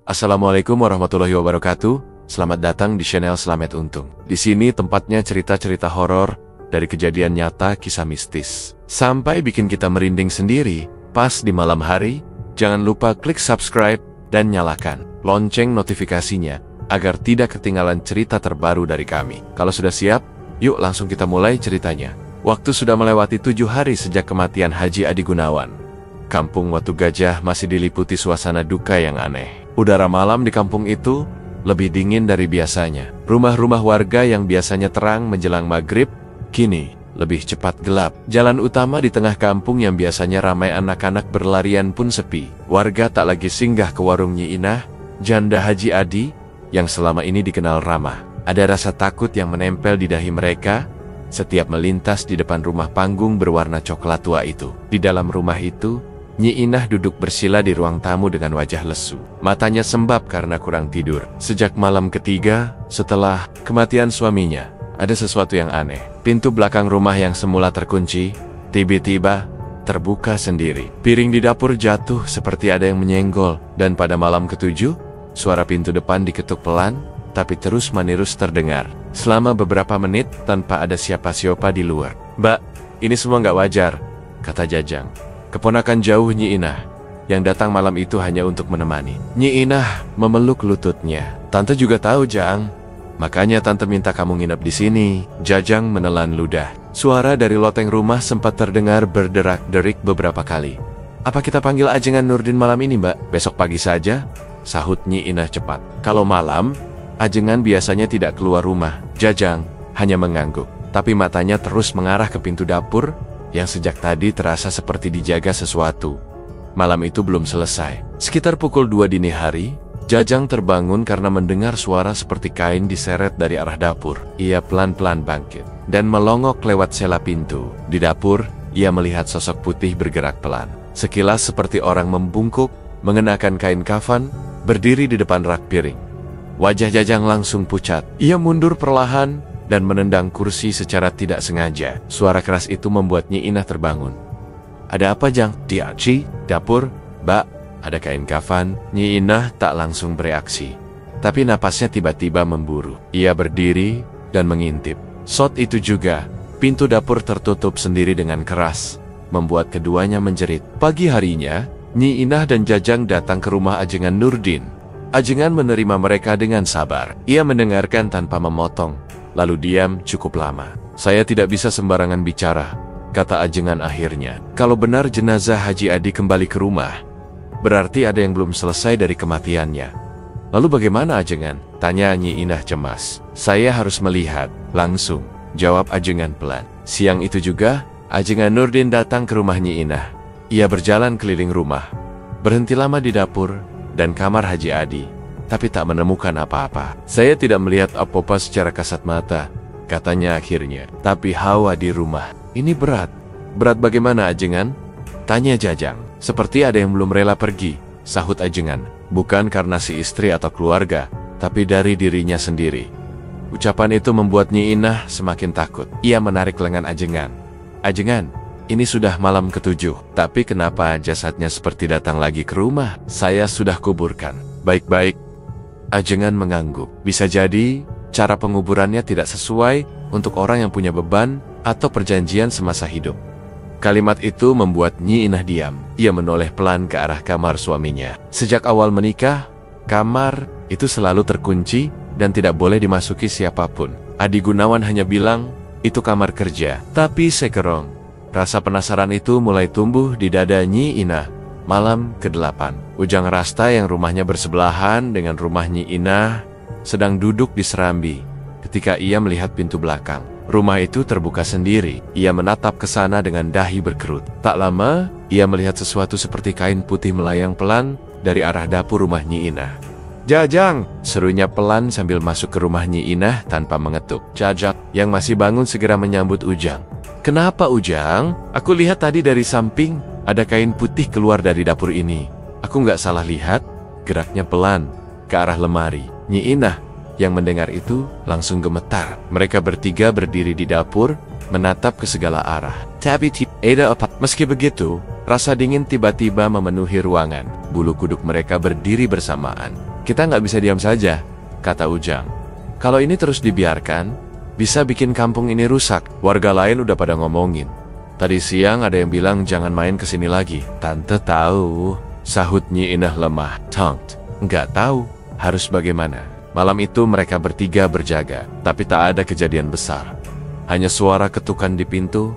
Assalamualaikum warahmatullahi wabarakatuh. Selamat datang di channel Slamet Untung. Di sini tempatnya cerita-cerita horor dari kejadian nyata, kisah mistis, sampai bikin kita merinding sendiri. Pas di malam hari, jangan lupa klik subscribe dan nyalakan lonceng notifikasinya agar tidak ketinggalan cerita terbaru dari kami. Kalau sudah siap, yuk langsung kita mulai ceritanya. Waktu sudah melewati 7 hari sejak kematian Haji Adi Gunawan. Kampung Watu Gajah masih diliputi suasana duka yang aneh. Udara malam di kampung itu lebih dingin dari biasanya. Rumah-rumah warga yang biasanya terang menjelang maghrib, kini lebih cepat gelap. Jalan utama di tengah kampung yang biasanya ramai anak-anak berlarian pun sepi. Warga tak lagi singgah ke warung Nyi Inah, janda Haji Adi, yang selama ini dikenal ramah. Ada rasa takut yang menempel di dahi mereka setiap melintas di depan rumah panggung berwarna coklat tua itu. Di dalam rumah itu, Nyi Inah duduk bersila di ruang tamu dengan wajah lesu. Matanya sembab karena kurang tidur. Sejak malam ketiga, setelah kematian suaminya, ada sesuatu yang aneh. Pintu belakang rumah yang semula terkunci, tiba-tiba terbuka sendiri. Piring di dapur jatuh seperti ada yang menyenggol. Dan pada malam ketujuh, suara pintu depan diketuk pelan, tapi terus-menerus terdengar. Selama beberapa menit, tanpa ada siapa-siapa di luar. "Mbak, ini semua nggak wajar," kata Jajang, keponakan jauh Nyi Inah, yang datang malam itu hanya untuk menemani. Nyi Inah memeluk lututnya. "Tante juga tahu, Jang. Makanya tante minta kamu nginep di sini." Jajang menelan ludah. Suara dari loteng rumah sempat terdengar berderak-derik beberapa kali. "Apa kita panggil ajengan Nurdin malam ini, Mbak?" "Besok pagi saja," sahut Nyi Inah cepat. "Kalau malam, ajengan biasanya tidak keluar rumah." Jajang hanya mengangguk, tapi matanya terus mengarah ke pintu dapur yang sejak tadi terasa seperti dijaga sesuatu. Malam itu belum selesai. Sekitar pukul 2 dini hari, Jajang terbangun karena mendengar suara seperti kain diseret dari arah dapur. Ia pelan-pelan bangkit dan melongok lewat sela pintu. Di dapur, ia melihat sosok putih bergerak pelan. Sekilas seperti orang membungkuk, mengenakan kain kafan, berdiri di depan rak piring. Wajah Jajang langsung pucat. Ia mundur perlahan dan menendang kursi secara tidak sengaja. Suara keras itu membuat Nyi Inah terbangun. "Ada apa, Jang?" "Di Aci, dapur, Mbak, ada kain kafan." Nyi Inah tak langsung bereaksi, tapi napasnya tiba-tiba memburu. Ia berdiri dan mengintip. Saat itu juga, pintu dapur tertutup sendiri dengan keras, membuat keduanya menjerit. Pagi harinya, Nyi Inah dan Jajang datang ke rumah ajengan Nurdin. Ajengan menerima mereka dengan sabar. Ia mendengarkan tanpa memotong, lalu diam cukup lama. "Saya tidak bisa sembarangan bicara," kata ajengan akhirnya. "Kalau benar jenazah Haji Adi kembali ke rumah, berarti ada yang belum selesai dari kematiannya." "Lalu bagaimana, ajengan?" tanya Nyi Inah cemas. "Saya harus melihat langsung," jawab ajengan pelan. Siang itu juga, ajengan Nurdin datang ke rumah Nyi Inah. Ia berjalan keliling rumah, berhenti lama di dapur dan kamar Haji Adi, tapi tak menemukan apa-apa. "Saya tidak melihat apa-apa secara kasat mata," katanya akhirnya. "Tapi hawa di rumah ini berat." "Berat bagaimana, ajengan?" tanya Jajang. "Seperti ada yang belum rela pergi," sahut ajengan. "Bukan karena si istri atau keluarga, tapi dari dirinya sendiri." Ucapan itu membuat Nyi Inah semakin takut. Ia menarik lengan ajengan. "Ajengan, ini sudah malam ke-7, tapi kenapa jasadnya seperti datang lagi ke rumah?" "Saya sudah kuburkan." "Baik-baik." Ajengan mengangguk. "Bisa jadi cara penguburannya tidak sesuai untuk orang yang punya beban atau perjanjian semasa hidup." Kalimat itu membuat Nyi Inah diam. Ia menoleh pelan ke arah kamar suaminya. Sejak awal menikah, kamar itu selalu terkunci dan tidak boleh dimasuki siapapun. Adi Gunawan hanya bilang, "Itu kamar kerja." Tapi sekerong, rasa penasaran itu mulai tumbuh di dada Nyi Inah. Malam ke-8, Ujang Rasta yang rumahnya bersebelahan dengan rumah Nyi Inah sedang duduk di serambi ketika ia melihat pintu belakang. Rumah itu terbuka sendiri. Ia menatap ke sana dengan dahi berkerut. Tak lama, ia melihat sesuatu seperti kain putih melayang pelan dari arah dapur rumah Nyi Inah. "Jajang!" serunya pelan sambil masuk ke rumah Nyi Inah tanpa mengetuk. Jajang yang masih bangun segera menyambut Ujang. "Kenapa, Ujang? Aku lihat tadi dari samping ada kain putih keluar dari dapur ini. Aku nggak salah lihat?" Geraknya pelan ke arah lemari. Nyi Inah yang mendengar itu langsung gemetar. Mereka bertiga berdiri di dapur, menatap ke segala arah. "Tapi tidak ada apa." Meski begitu, Rasa dingin tiba-tiba memenuhi ruangan. Bulu kuduk mereka berdiri bersamaan. Kita nggak bisa diam saja, kata Ujang. Kalau ini terus dibiarkan, bisa bikin kampung ini rusak. Warga lain udah pada ngomongin. Tadi siang ada yang bilang jangan main kesini lagi. Tante tahu, sahut Nyi Inah lemah. Tongt, nggak tahu, harus bagaimana. Malam itu mereka bertiga berjaga, tapi tak ada kejadian besar. Hanya suara ketukan di pintu,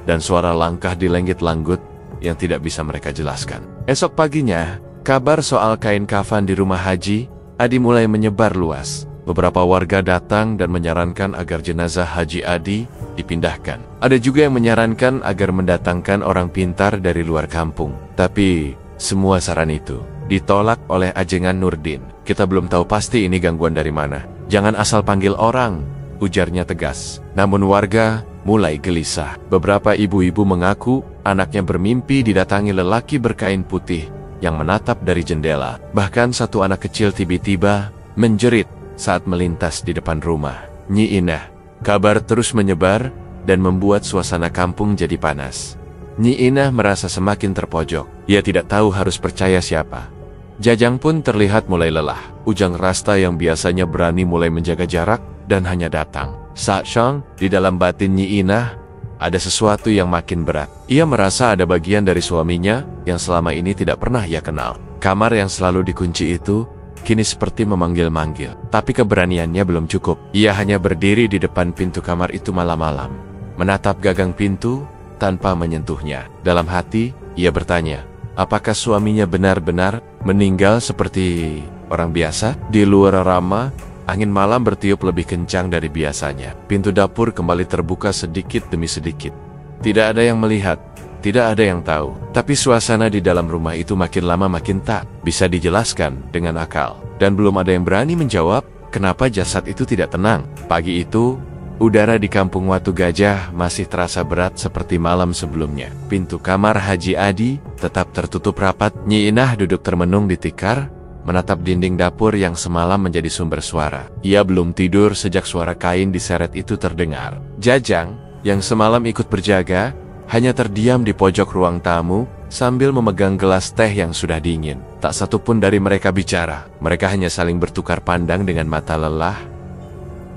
dan suara langkah di lenggit-langgut yang tidak bisa mereka jelaskan. Esok paginya, kabar soal kain kafan di rumah Haji Adi mulai menyebar luas. Beberapa warga datang dan menyarankan agar jenazah Haji Adi dipindahkan. Ada juga yang menyarankan agar mendatangkan orang pintar dari luar kampung. Tapi semua saran itu ditolak oleh Ajengan Nurdin. Kita belum tahu pasti ini gangguan dari mana. Jangan asal panggil orang, ujarnya tegas. Namun warga mulai gelisah. Beberapa ibu-ibu mengaku anaknya bermimpi didatangi lelaki berkain putih yang menatap dari jendela. Bahkan satu anak kecil tiba-tiba menjerit saat melintas di depan rumah Nyi Inah. Kabar terus menyebar dan membuat suasana kampung jadi panas. Nyi Inah merasa semakin terpojok. Ia tidak tahu harus percaya siapa. Jajang pun terlihat mulai lelah. Ujang Rasta yang biasanya berani mulai menjaga jarak dan hanya datang. Saat Shang, di dalam batin Nyi Inah, ada sesuatu yang makin berat. Ia merasa ada bagian dari suaminya yang selama ini tidak pernah ia kenal. Kamar yang selalu dikunci itu kini seperti memanggil-manggil. Tapi keberaniannya belum cukup. Ia hanya berdiri di depan pintu kamar itu malam-malam, menatap gagang pintu tanpa menyentuhnya. Dalam hati, ia bertanya, apakah suaminya benar-benar meninggal seperti orang biasa? Di luar Rama, angin malam bertiup lebih kencang dari biasanya. Pintu dapur kembali terbuka sedikit demi sedikit. Tidak ada yang melihat, tidak ada yang tahu. Tapi suasana di dalam rumah itu makin lama makin tak bisa dijelaskan dengan akal. Dan belum ada yang berani menjawab kenapa jasad itu tidak tenang. Pagi itu, udara di kampung Watu Gajah masih terasa berat seperti malam sebelumnya. Pintu kamar Haji Adi tetap tertutup rapat. Nyi Inah duduk termenung di tikar, menatap dinding dapur yang semalam menjadi sumber suara. Ia belum tidur sejak suara kain diseret itu terdengar. Jajang, yang semalam ikut berjaga, hanya terdiam di pojok ruang tamu sambil memegang gelas teh yang sudah dingin. Tak satu pun dari mereka bicara. Mereka hanya saling bertukar pandang dengan mata lelah.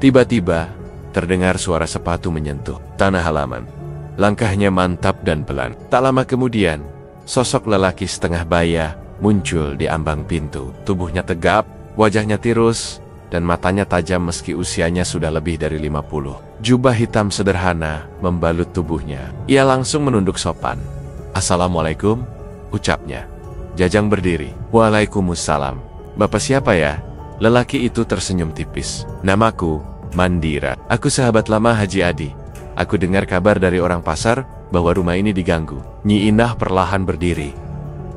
Tiba-tiba, terdengar suara sepatu menyentuh tanah halaman. Langkahnya mantap dan pelan. Tak lama kemudian, sosok lelaki setengah baya muncul di ambang pintu. Tubuhnya tegap, wajahnya tirus, dan matanya tajam meski usianya sudah lebih dari 50. Jubah hitam sederhana membalut tubuhnya. Ia langsung menunduk sopan. Assalamualaikum, ucapnya. Jajang berdiri. Waalaikumsalam. Bapak siapa ya? Lelaki itu tersenyum tipis. Namaku Mandira. Aku sahabat lama Haji Adi. Aku dengar kabar dari orang pasar bahwa rumah ini diganggu. Nyi Inah perlahan berdiri.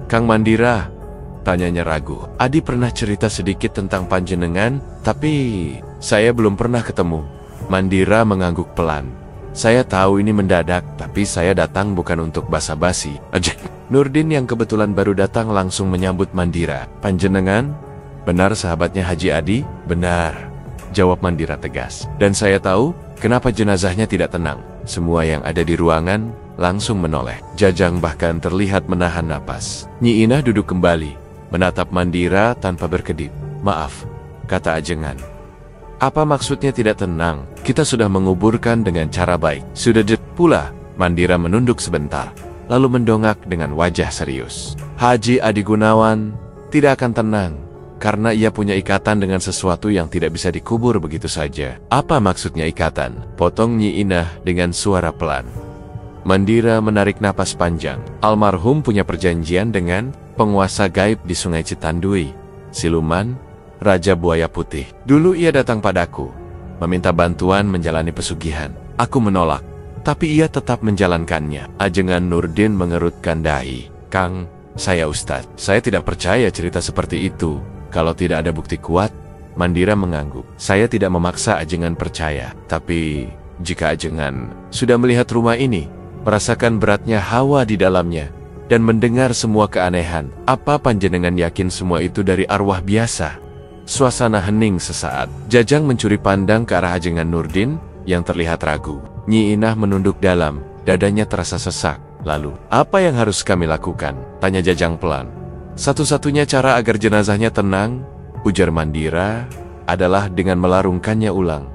Kang Mandira, tanyanya ragu. Adi pernah cerita sedikit tentang panjenengan, tapi saya belum pernah ketemu. Mandira mengangguk pelan. Saya tahu ini mendadak, tapi saya datang bukan untuk basa-basi. Nurdin yang kebetulan baru datang langsung menyambut Mandira. Panjenengan? Benar sahabatnya Haji Adi? Benar, jawab Mandira tegas. Dan saya tahu kenapa jenazahnya tidak tenang. Semua yang ada di ruangan langsung menoleh. Jajang bahkan terlihat menahan napas. Nyi Inah duduk kembali, menatap Mandira tanpa berkedip. Maaf, kata Ajengan. Apa maksudnya tidak tenang? Kita sudah menguburkan dengan cara baik. Sudah pula. Mandira menunduk sebentar, lalu mendongak dengan wajah serius. Haji Adi Gunawan tidak akan tenang, karena ia punya ikatan dengan sesuatu yang tidak bisa dikubur begitu saja. Apa maksudnya ikatan? Potong Nyi Inah dengan suara pelan. Mandira menarik napas panjang. Almarhum punya perjanjian dengan penguasa gaib di Sungai Citandui, siluman Raja Buaya Putih. Dulu ia datang padaku, meminta bantuan menjalani pesugihan. Aku menolak, tapi ia tetap menjalankannya. Ajengan Nurdin mengerutkan dahi. Kang, saya Ustadz. Saya tidak percaya cerita seperti itu. Kalau tidak ada bukti kuat, Mandira mengangguk. Saya tidak memaksa Ajengan percaya. Tapi, jika Ajengan sudah melihat rumah ini, merasakan beratnya hawa di dalamnya, dan mendengar semua keanehan, apa panjenengan yakin semua itu dari arwah biasa? Suasana hening sesaat. Jajang mencuri pandang ke arah Ajengan Nurdin yang terlihat ragu. Nyi Inah menunduk dalam, dadanya terasa sesak. Lalu, apa yang harus kami lakukan? Tanya Jajang pelan. Satu-satunya cara agar jenazahnya tenang, ujar Mandira, adalah dengan melarungkannya ulang.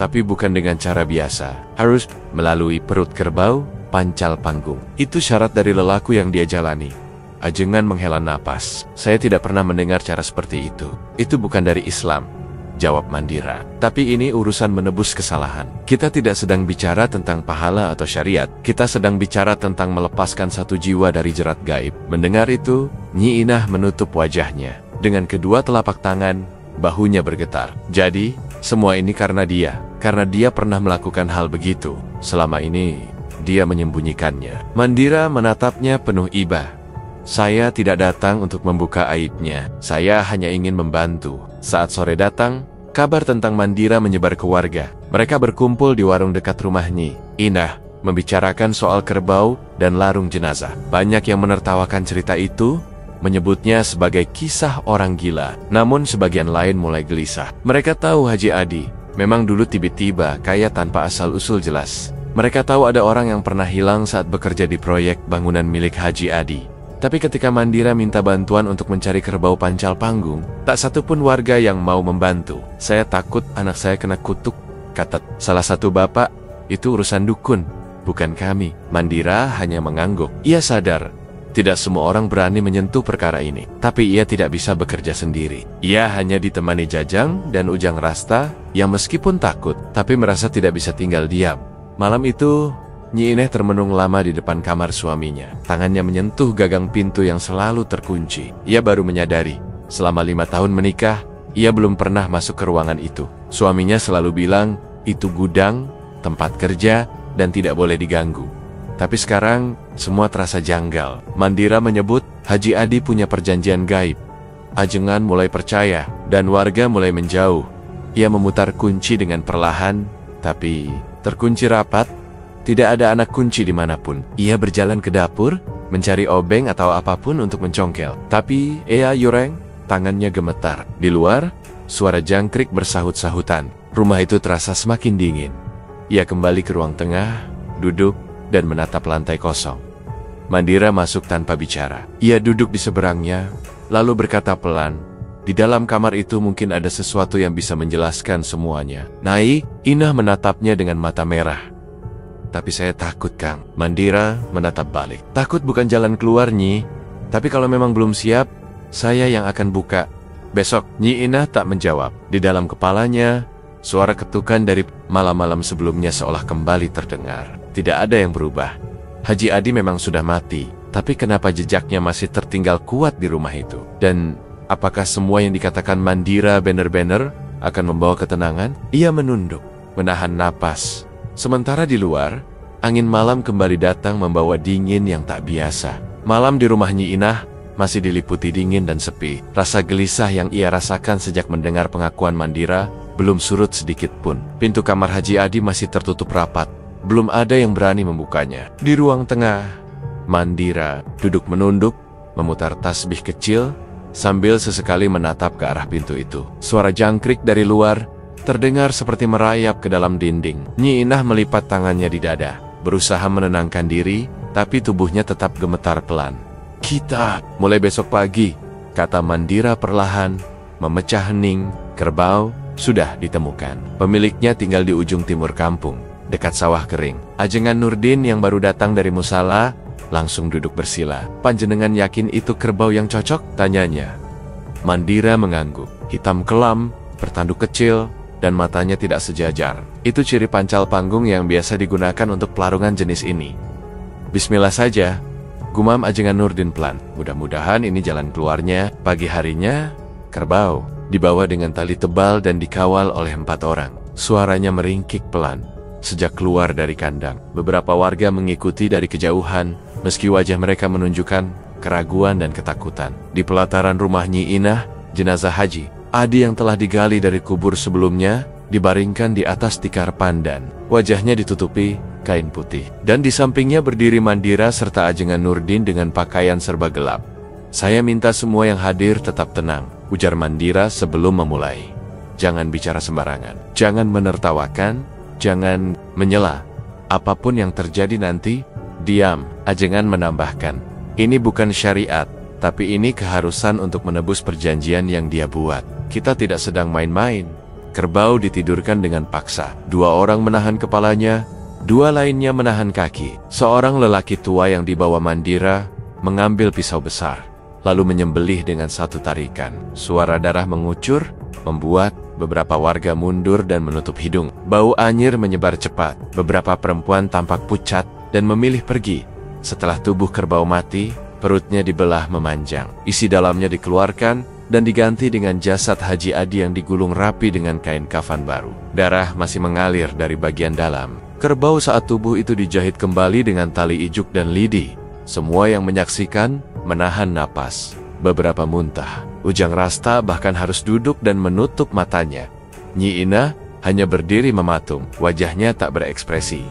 Tapi bukan dengan cara biasa. Harus melalui perut kerbau, pancal panggung. Itu syarat dari lelaku yang dia jalani. Ajengan menghela napas. Saya tidak pernah mendengar cara seperti itu. Itu bukan dari Islam, jawab Mandira. Tapi ini urusan menebus kesalahan. Kita tidak sedang bicara tentang pahala atau syariat. Kita sedang bicara tentang melepaskan satu jiwa dari jerat gaib. Mendengar itu, Nyi Inah menutup wajahnya. Dengan kedua telapak tangan, bahunya bergetar. Jadi, semua ini karena dia. Karena dia pernah melakukan hal begitu. Selama ini, dia menyembunyikannya. Mandira menatapnya penuh iba. Saya tidak datang untuk membuka aibnya. Saya hanya ingin membantu. Saat sore datang, kabar tentang Mandira menyebar ke warga. Mereka berkumpul di warung dekat rumah Nyi Inah, membicarakan soal kerbau dan larung jenazah. Banyak yang menertawakan cerita itu, menyebutnya sebagai kisah orang gila. Namun sebagian lain mulai gelisah. Mereka tahu Haji Adi memang dulu tiba-tiba kaya tanpa asal-usul jelas. Mereka tahu ada orang yang pernah hilang saat bekerja di proyek bangunan milik Haji Adi. Tapi ketika Mandira minta bantuan untuk mencari kerbau pancal panggung, tak satupun warga yang mau membantu. Saya takut anak saya kena kutuk, kata salah satu bapak. Itu urusan dukun, bukan kami. Mandira hanya mengangguk. Ia sadar, tidak semua orang berani menyentuh perkara ini. Tapi ia tidak bisa bekerja sendiri. Ia hanya ditemani Jajang dan Ujang Rasta, yang meskipun takut, tapi merasa tidak bisa tinggal diam. Malam itu, Nyi Inah termenung lama di depan kamar suaminya. Tangannya menyentuh gagang pintu yang selalu terkunci. Ia baru menyadari, selama 5 tahun menikah, ia belum pernah masuk ke ruangan itu. Suaminya selalu bilang, itu gudang, tempat kerja, dan tidak boleh diganggu. Tapi sekarang, semua terasa janggal. Mandira menyebut, Haji Adi punya perjanjian gaib. Ajengan mulai percaya, dan warga mulai menjauh. Ia memutar kunci dengan perlahan, tapi terkunci rapat. Tidak ada anak kunci dimanapun. Ia berjalan ke dapur, mencari obeng atau apapun untuk mencongkel. Tapi, Ea Yureng, tangannya gemetar. Di luar, suara jangkrik bersahut-sahutan. Rumah itu terasa semakin dingin. Ia kembali ke ruang tengah, duduk, dan menatap lantai kosong. Mandira masuk tanpa bicara. Ia duduk di seberangnya, lalu berkata pelan, di dalam kamar itu mungkin ada sesuatu yang bisa menjelaskan semuanya. Nyi Inah menatapnya dengan mata merah. Tapi saya takut, Kang. Mandira menatap balik. Takut bukan jalan keluar, Nyi. Tapi kalau memang belum siap, saya yang akan buka. Besok, Nyi Inah tak menjawab. Di dalam kepalanya, suara ketukan dari malam-malam sebelumnya seolah kembali terdengar. Tidak ada yang berubah. Haji Adi memang sudah mati. Tapi kenapa jejaknya masih tertinggal kuat di rumah itu? Dan apakah semua yang dikatakan Mandira benar-benar akan membawa ketenangan? Ia menunduk, menahan napas. Sementara di luar, angin malam kembali datang membawa dingin yang tak biasa. Malam di rumah Nyi Inah masih diliputi dingin dan sepi. Rasa gelisah yang ia rasakan sejak mendengar pengakuan Mandira belum surut sedikit pun. Pintu kamar Haji Adi masih tertutup rapat. Belum ada yang berani membukanya. Di ruang tengah, Mandira duduk menunduk, memutar tasbih kecil, sambil sesekali menatap ke arah pintu itu. Suara jangkrik dari luar terdengar seperti merayap ke dalam dinding. Nyi Inah melipat tangannya di dada, berusaha menenangkan diri, tapi tubuhnya tetap gemetar pelan. Kita mulai besok pagi, kata Mandira perlahan, memecah hening. Kerbau sudah ditemukan. Pemiliknya tinggal di ujung timur kampung, dekat sawah kering. Ajengan Nurdin yang baru datang dari musala langsung duduk bersila. Panjenengan yakin itu kerbau yang cocok? Tanyanya. Mandira mengangguk. Hitam kelam, bertanduk kecil, dan matanya tidak sejajar. Itu ciri pancal panggung yang biasa digunakan untuk pelarungan jenis ini. Bismillah saja, gumam Ajengan Nurdin pelan. Mudah-mudahan ini jalan keluarnya. Pagi harinya, kerbau dibawa dengan tali tebal dan dikawal oleh 4 orang. Suaranya meringkik pelan sejak keluar dari kandang. Beberapa warga mengikuti dari kejauhan, meski wajah mereka menunjukkan keraguan dan ketakutan. Di pelataran rumah Nyi Inah, jenazah Haji Adi yang telah digali dari kubur sebelumnya dibaringkan di atas tikar pandan. Wajahnya ditutupi kain putih. Dan di sampingnya berdiri Mandira serta Ajengan Nurdin dengan pakaian serba gelap. Saya minta semua yang hadir tetap tenang, ujar Mandira sebelum memulai. Jangan bicara sembarangan. Jangan menertawakan. Jangan menyela. Apapun yang terjadi nanti, diam. Ajengan menambahkan, ini bukan syariat, tapi ini keharusan untuk menebus perjanjian yang dia buat. Kita tidak sedang main-main. Kerbau ditidurkan dengan paksa. 2 orang menahan kepalanya, 2 lainnya menahan kaki. Seorang lelaki tua yang dibawa Mandira mengambil pisau besar, lalu menyembelih dengan 1 tarikan. Suara darah mengucur, membuat beberapa warga mundur dan menutup hidung. Bau anyir menyebar cepat. Beberapa perempuan tampak pucat dan memilih pergi. Setelah tubuh kerbau mati, perutnya dibelah memanjang. Isi dalamnya dikeluarkan dan diganti dengan jasad Haji Adi yang digulung rapi dengan kain kafan baru. Darah masih mengalir dari bagian dalam. Kerbau saat tubuh itu dijahit kembali dengan tali ijuk dan lidi. Semua yang menyaksikan menahan napas. Beberapa muntah. Ujang Rasta bahkan harus duduk dan menutup matanya. Nyi Inah hanya berdiri mematung. Wajahnya tak berekspresi.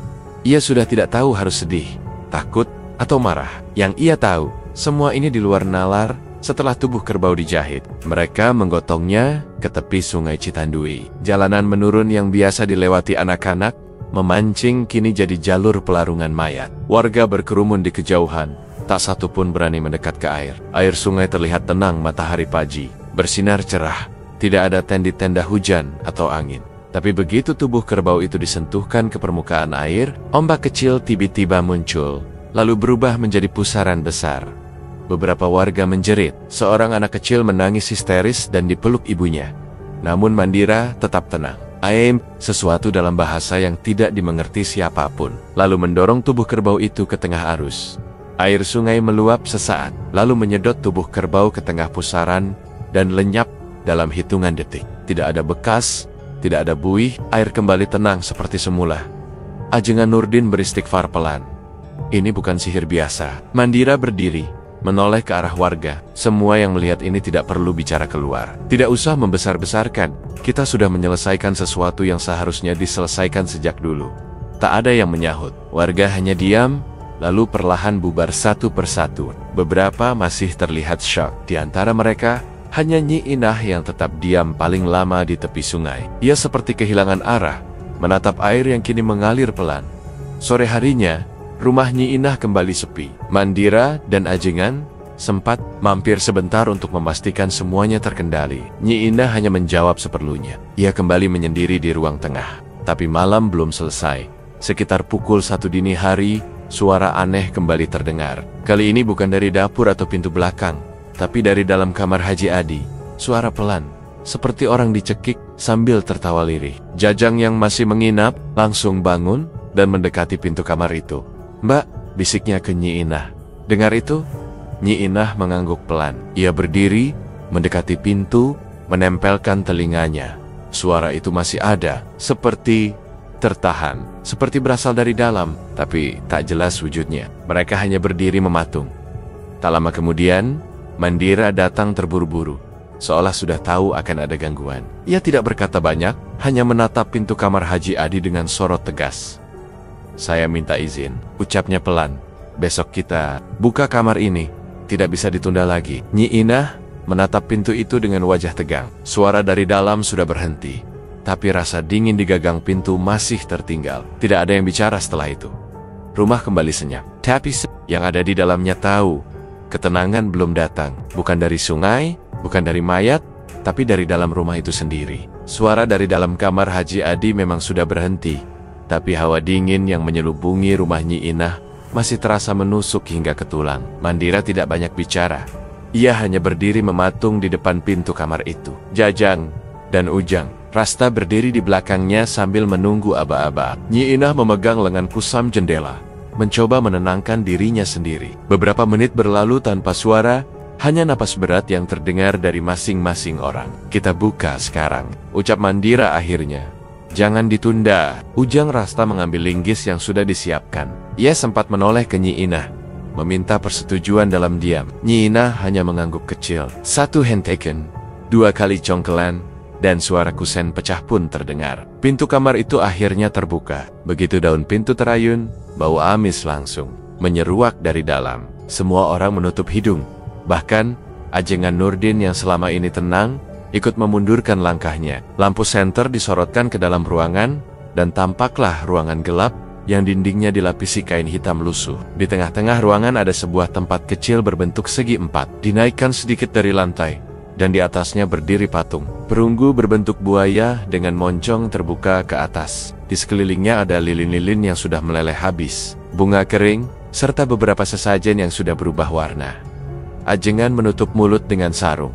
Ia sudah tidak tahu harus sedih, takut, atau marah. Yang ia tahu, semua ini di luar nalar. Setelah tubuh kerbau dijahit, mereka menggotongnya ke tepi sungai Citandui. Jalanan menurun yang biasa dilewati anak-anak, memancing kini jadi jalur pelarungan mayat. Warga berkerumun di kejauhan, tak satu pun berani mendekat ke air. Air sungai terlihat tenang matahari pagi, bersinar cerah, tidak ada tenda-tenda hujan atau angin. Tapi begitu tubuh kerbau itu disentuhkan ke permukaan air, ombak kecil tiba-tiba muncul, lalu berubah menjadi pusaran besar. Beberapa warga menjerit. Seorang anak kecil menangis histeris dan dipeluk ibunya. Namun Mandira tetap tenang. Aim, sesuatu dalam bahasa yang tidak dimengerti siapapun, lalu mendorong tubuh kerbau itu ke tengah arus. Air sungai meluap sesaat, lalu menyedot tubuh kerbau ke tengah pusaran dan lenyap dalam hitungan detik. Tidak ada bekas, tidak ada buih, air kembali tenang seperti semula. Ajengan Nurdin beristighfar pelan. Ini bukan sihir biasa. Mandira berdiri, menoleh ke arah warga. Semua yang melihat ini tidak perlu bicara keluar. Tidak usah membesar-besarkan. Kita sudah menyelesaikan sesuatu yang seharusnya diselesaikan sejak dulu. Tak ada yang menyahut. Warga hanya diam, lalu perlahan bubar satu persatu. Beberapa masih terlihat syok. Di antara mereka, hanya Nyi Inah yang tetap diam paling lama di tepi sungai. Ia seperti kehilangan arah, menatap air yang kini mengalir pelan. Sore harinya, rumah Nyi Inah kembali sepi. Mandira dan Ajengan sempat mampir sebentar untuk memastikan semuanya terkendali. Nyi Inah hanya menjawab seperlunya. Ia kembali menyendiri di ruang tengah. Tapi malam belum selesai. Sekitar pukul 1 dini hari, suara aneh kembali terdengar. Kali ini bukan dari dapur atau pintu belakang, tapi dari dalam kamar Haji Adi. Suara pelan, seperti orang dicekik sambil tertawa lirih. Jajang yang masih menginap langsung bangun dan mendekati pintu kamar itu. "Mbak," bisiknya ke Nyi Inah. Dengar itu, Nyi Inah mengangguk pelan. Ia berdiri, mendekati pintu, menempelkan telinganya. Suara itu masih ada, seperti tertahan, seperti berasal dari dalam, tapi tak jelas wujudnya. Mereka hanya berdiri mematung. Tak lama kemudian, Mandira datang terburu-buru, seolah sudah tahu akan ada gangguan. Ia tidak berkata banyak, hanya menatap pintu kamar Haji Adi dengan sorot tegas. "Saya minta izin," ucapnya pelan. "Besok kita buka kamar ini. Tidak bisa ditunda lagi." Nyi Inah menatap pintu itu dengan wajah tegang. Suara dari dalam sudah berhenti, tapi rasa dingin di gagang pintu masih tertinggal. Tidak ada yang bicara setelah itu. Rumah kembali senyap. Tapi yang ada di dalamnya tahu, ketenangan belum datang. Bukan dari sungai, bukan dari mayat, tapi dari dalam rumah itu sendiri. Suara dari dalam kamar Haji Adi memang sudah berhenti, tapi hawa dingin yang menyelubungi rumah Nyi Inah masih terasa menusuk hingga ke tulang. Mandira tidak banyak bicara. Ia hanya berdiri mematung di depan pintu kamar itu. Jajang dan Ujang Rasta berdiri di belakangnya sambil menunggu aba-aba. Nyi Inah memegang lengan kusam jendela, mencoba menenangkan dirinya sendiri. Beberapa menit berlalu tanpa suara, hanya napas berat yang terdengar dari masing-masing orang. "Kita buka sekarang," ucap Mandira akhirnya. "Jangan ditunda." Ujang Rasta mengambil linggis yang sudah disiapkan. Ia sempat menoleh ke Nyi Inah, meminta persetujuan dalam diam. Nyi Inah hanya mengangguk kecil. 1 hentakan, 2 kali congkelan, dan suara kusen pecah pun terdengar. Pintu kamar itu akhirnya terbuka. Begitu daun pintu terayun, bau amis langsung menyeruak dari dalam. Semua orang menutup hidung. Bahkan, Ajengan Nurdin yang selama ini tenang, ikut memundurkan langkahnya. Lampu senter disorotkan ke dalam ruangan, dan tampaklah ruangan gelap yang dindingnya dilapisi kain hitam lusuh. Di tengah-tengah ruangan ada sebuah tempat kecil berbentuk segi empat, dinaikkan sedikit dari lantai, dan di atasnya berdiri patung perunggu berbentuk buaya dengan moncong terbuka ke atas. Di sekelilingnya ada lilin-lilin yang sudah meleleh habis, bunga kering, serta beberapa sesajen yang sudah berubah warna. Ajengan menutup mulut dengan sarung.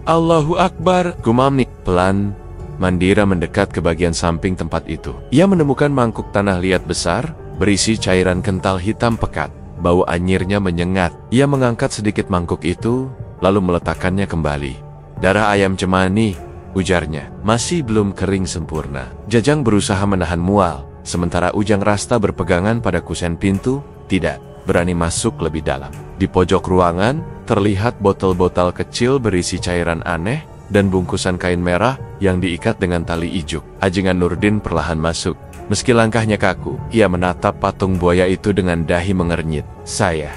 Allahu Akbar, gumam nih. Pelan, Mandira mendekat ke bagian samping tempat itu. Ia menemukan mangkuk tanah liat besar, berisi cairan kental hitam pekat. Bau anyirnya menyengat. Ia mengangkat sedikit mangkuk itu, lalu meletakkannya kembali. Darah ayam cemani, ujarnya, masih belum kering sempurna. Jajang berusaha menahan mual, sementara Ujang Rasta berpegangan pada kusen pintu, tidak berani masuk lebih dalam. Di pojok ruangan, terlihat botol-botol kecil berisi cairan aneh, dan bungkusan kain merah yang diikat dengan tali ijuk. Ajengan Nurdin perlahan masuk. Meski langkahnya kaku, ia menatap patung buaya itu dengan dahi mengernyit. Saya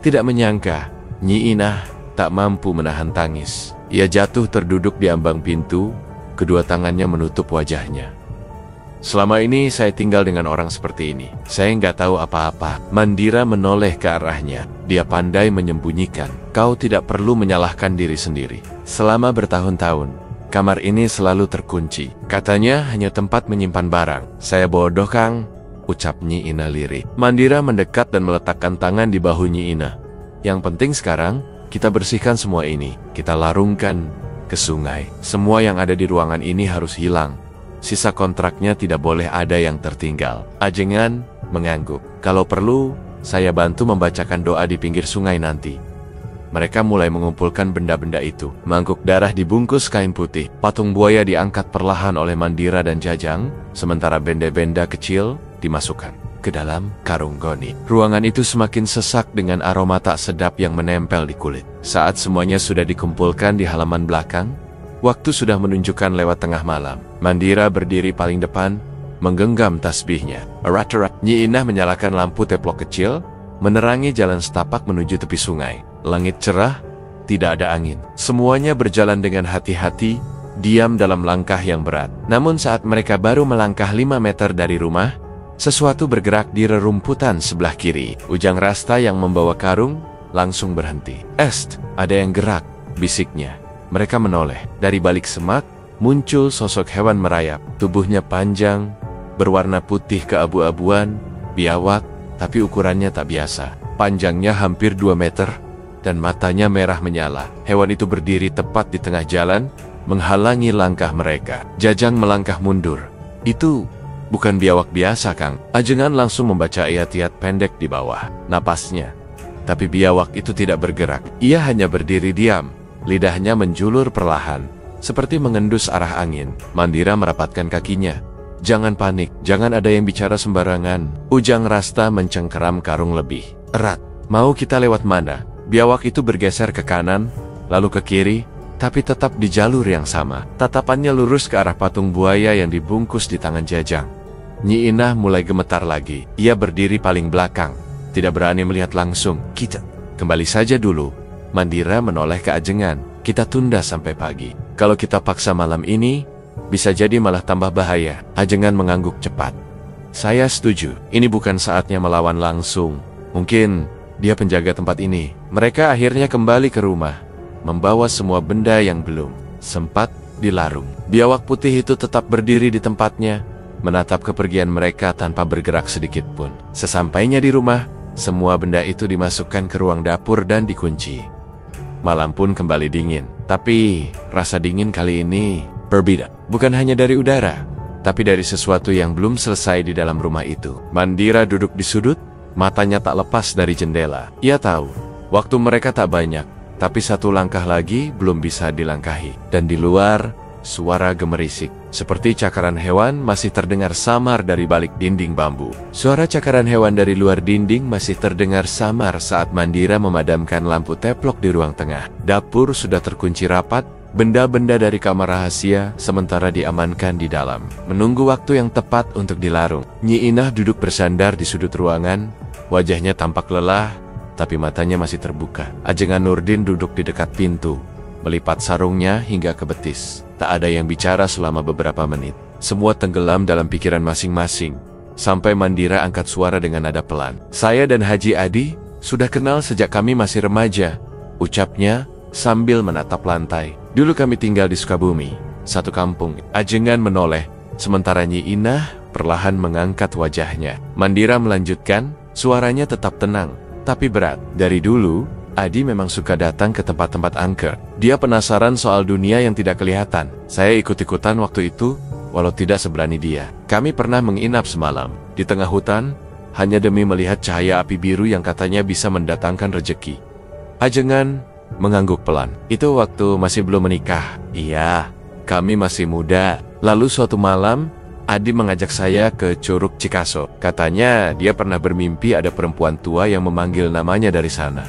tidak menyangka Nyi Inah tak mampu menahan tangis. Ia jatuh terduduk di ambang pintu, kedua tangannya menutup wajahnya. Selama ini saya tinggal dengan orang seperti ini. Saya nggak tahu apa-apa. Mandira menoleh ke arahnya. Dia pandai menyembunyikan. Kau tidak perlu menyalahkan diri sendiri. Selama bertahun-tahun, kamar ini selalu terkunci. Katanya hanya tempat menyimpan barang. Saya bodoh, Kang, ucap Nyi Inah lirih. Mandira mendekat dan meletakkan tangan di bahu Nyi Inah. Yang penting sekarang, kita bersihkan semua ini. Kita larungkan ke sungai. Semua yang ada di ruangan ini harus hilang. Sisa kontraknya tidak boleh ada yang tertinggal. Ajengan mengangguk. Kalau perlu, saya bantu membacakan doa di pinggir sungai nanti. Mereka mulai mengumpulkan benda-benda itu. Mangkuk darah dibungkus kain putih. Patung buaya diangkat perlahan oleh Mandira dan Jajang, sementara benda-benda kecil dimasukkan ke dalam karung goni. Ruangan itu semakin sesak dengan aroma tak sedap yang menempel di kulit. Saat semuanya sudah dikumpulkan di halaman belakang, waktu sudah menunjukkan lewat tengah malam. Mandira berdiri paling depan, menggenggam tasbihnya. Erat-erat, Nyi Inah menyalakan lampu teplok kecil, menerangi jalan setapak menuju tepi sungai. Langit cerah, tidak ada angin. Semuanya berjalan dengan hati-hati, diam dalam langkah yang berat. Namun saat mereka baru melangkah 5 meter dari rumah, sesuatu bergerak di rerumputan sebelah kiri. Ujang Rasta yang membawa karung langsung berhenti. Est, ada yang gerak, bisiknya. Mereka menoleh. Dari balik semak, muncul sosok hewan merayap. Tubuhnya panjang, berwarna putih keabu-abuan, biawak, tapi ukurannya tak biasa. Panjangnya hampir 2 meter, dan matanya merah menyala. Hewan itu berdiri tepat di tengah jalan, menghalangi langkah mereka. Jajang melangkah mundur. Itu bukan biawak biasa, Kang. Ajengan langsung membaca ayat-ayat pendek di bawah napasnya. Tapi biawak itu tidak bergerak. Ia hanya berdiri diam. Lidahnya menjulur perlahan, seperti mengendus arah angin. Mandira merapatkan kakinya. Jangan panik, jangan ada yang bicara sembarangan. Ujang Rasta mencengkeram karung lebih erat. Mau kita lewat mana? Biawak itu bergeser ke kanan, lalu ke kiri, tapi tetap di jalur yang sama. Tatapannya lurus ke arah patung buaya yang dibungkus di tangan Jajang. Nyi Inah mulai gemetar lagi. Ia berdiri paling belakang, tidak berani melihat langsung. Kita kembali saja dulu. Mandira menoleh ke Ajengan. Kita tunda sampai pagi. Kalau kita paksa malam ini, bisa jadi malah tambah bahaya. Ajengan mengangguk cepat. Saya setuju. Ini bukan saatnya melawan langsung. Mungkin dia penjaga tempat ini. Mereka akhirnya kembali ke rumah, membawa semua benda yang belum sempat dilarung. Biawak putih itu tetap berdiri di tempatnya, menatap kepergian mereka tanpa bergerak sedikit pun. Sesampainya di rumah, semua benda itu dimasukkan ke ruang dapur dan dikunci. Malam pun kembali dingin. Tapi rasa dingin kali ini berbeda. Bukan hanya dari udara, tapi dari sesuatu yang belum selesai di dalam rumah itu. Mandira duduk di sudut, matanya tak lepas dari jendela. Ia tahu, waktu mereka tak banyak, tapi satu langkah lagi belum bisa dilangkahi. Dan di luar, suara gemerisik, seperti cakaran hewan masih terdengar samar dari balik dinding bambu. Suara cakaran hewan dari luar dinding masih terdengar samar saat Mandira memadamkan lampu teplok di ruang tengah. Dapur sudah terkunci rapat, benda-benda dari kamar rahasia sementara diamankan di dalam, menunggu waktu yang tepat untuk dilarung. Nyi Inah duduk bersandar di sudut ruangan, wajahnya tampak lelah, tapi matanya masih terbuka. Ajengan Nurdin duduk di dekat pintu, melipat sarungnya hingga ke betis. Tak ada yang bicara selama beberapa menit. Semua tenggelam dalam pikiran masing-masing. sampai Mandira angkat suara dengan nada pelan. "Saya dan Haji Adi sudah kenal sejak kami masih remaja," ucapnya sambil menatap lantai. "Dulu kami tinggal di Sukabumi, satu kampung." Ajengan menoleh, sementara Nyi Inah perlahan mengangkat wajahnya. Mandira melanjutkan, suaranya tetap tenang, tapi berat. "Dari dulu, Adi memang suka datang ke tempat-tempat angker. Dia penasaran soal dunia yang tidak kelihatan. Saya ikut-ikutan waktu itu, walau tidak seberani dia. Kami pernah menginap semalam di tengah hutan, hanya demi melihat cahaya api biru yang katanya bisa mendatangkan rejeki." Ajengan mengangguk pelan. "Itu waktu masih belum menikah." "Iya, kami masih muda. Lalu suatu malam, Adi mengajak saya ke Curug Cikaso. Katanya dia pernah bermimpi ada perempuan tua yang memanggil namanya dari sana.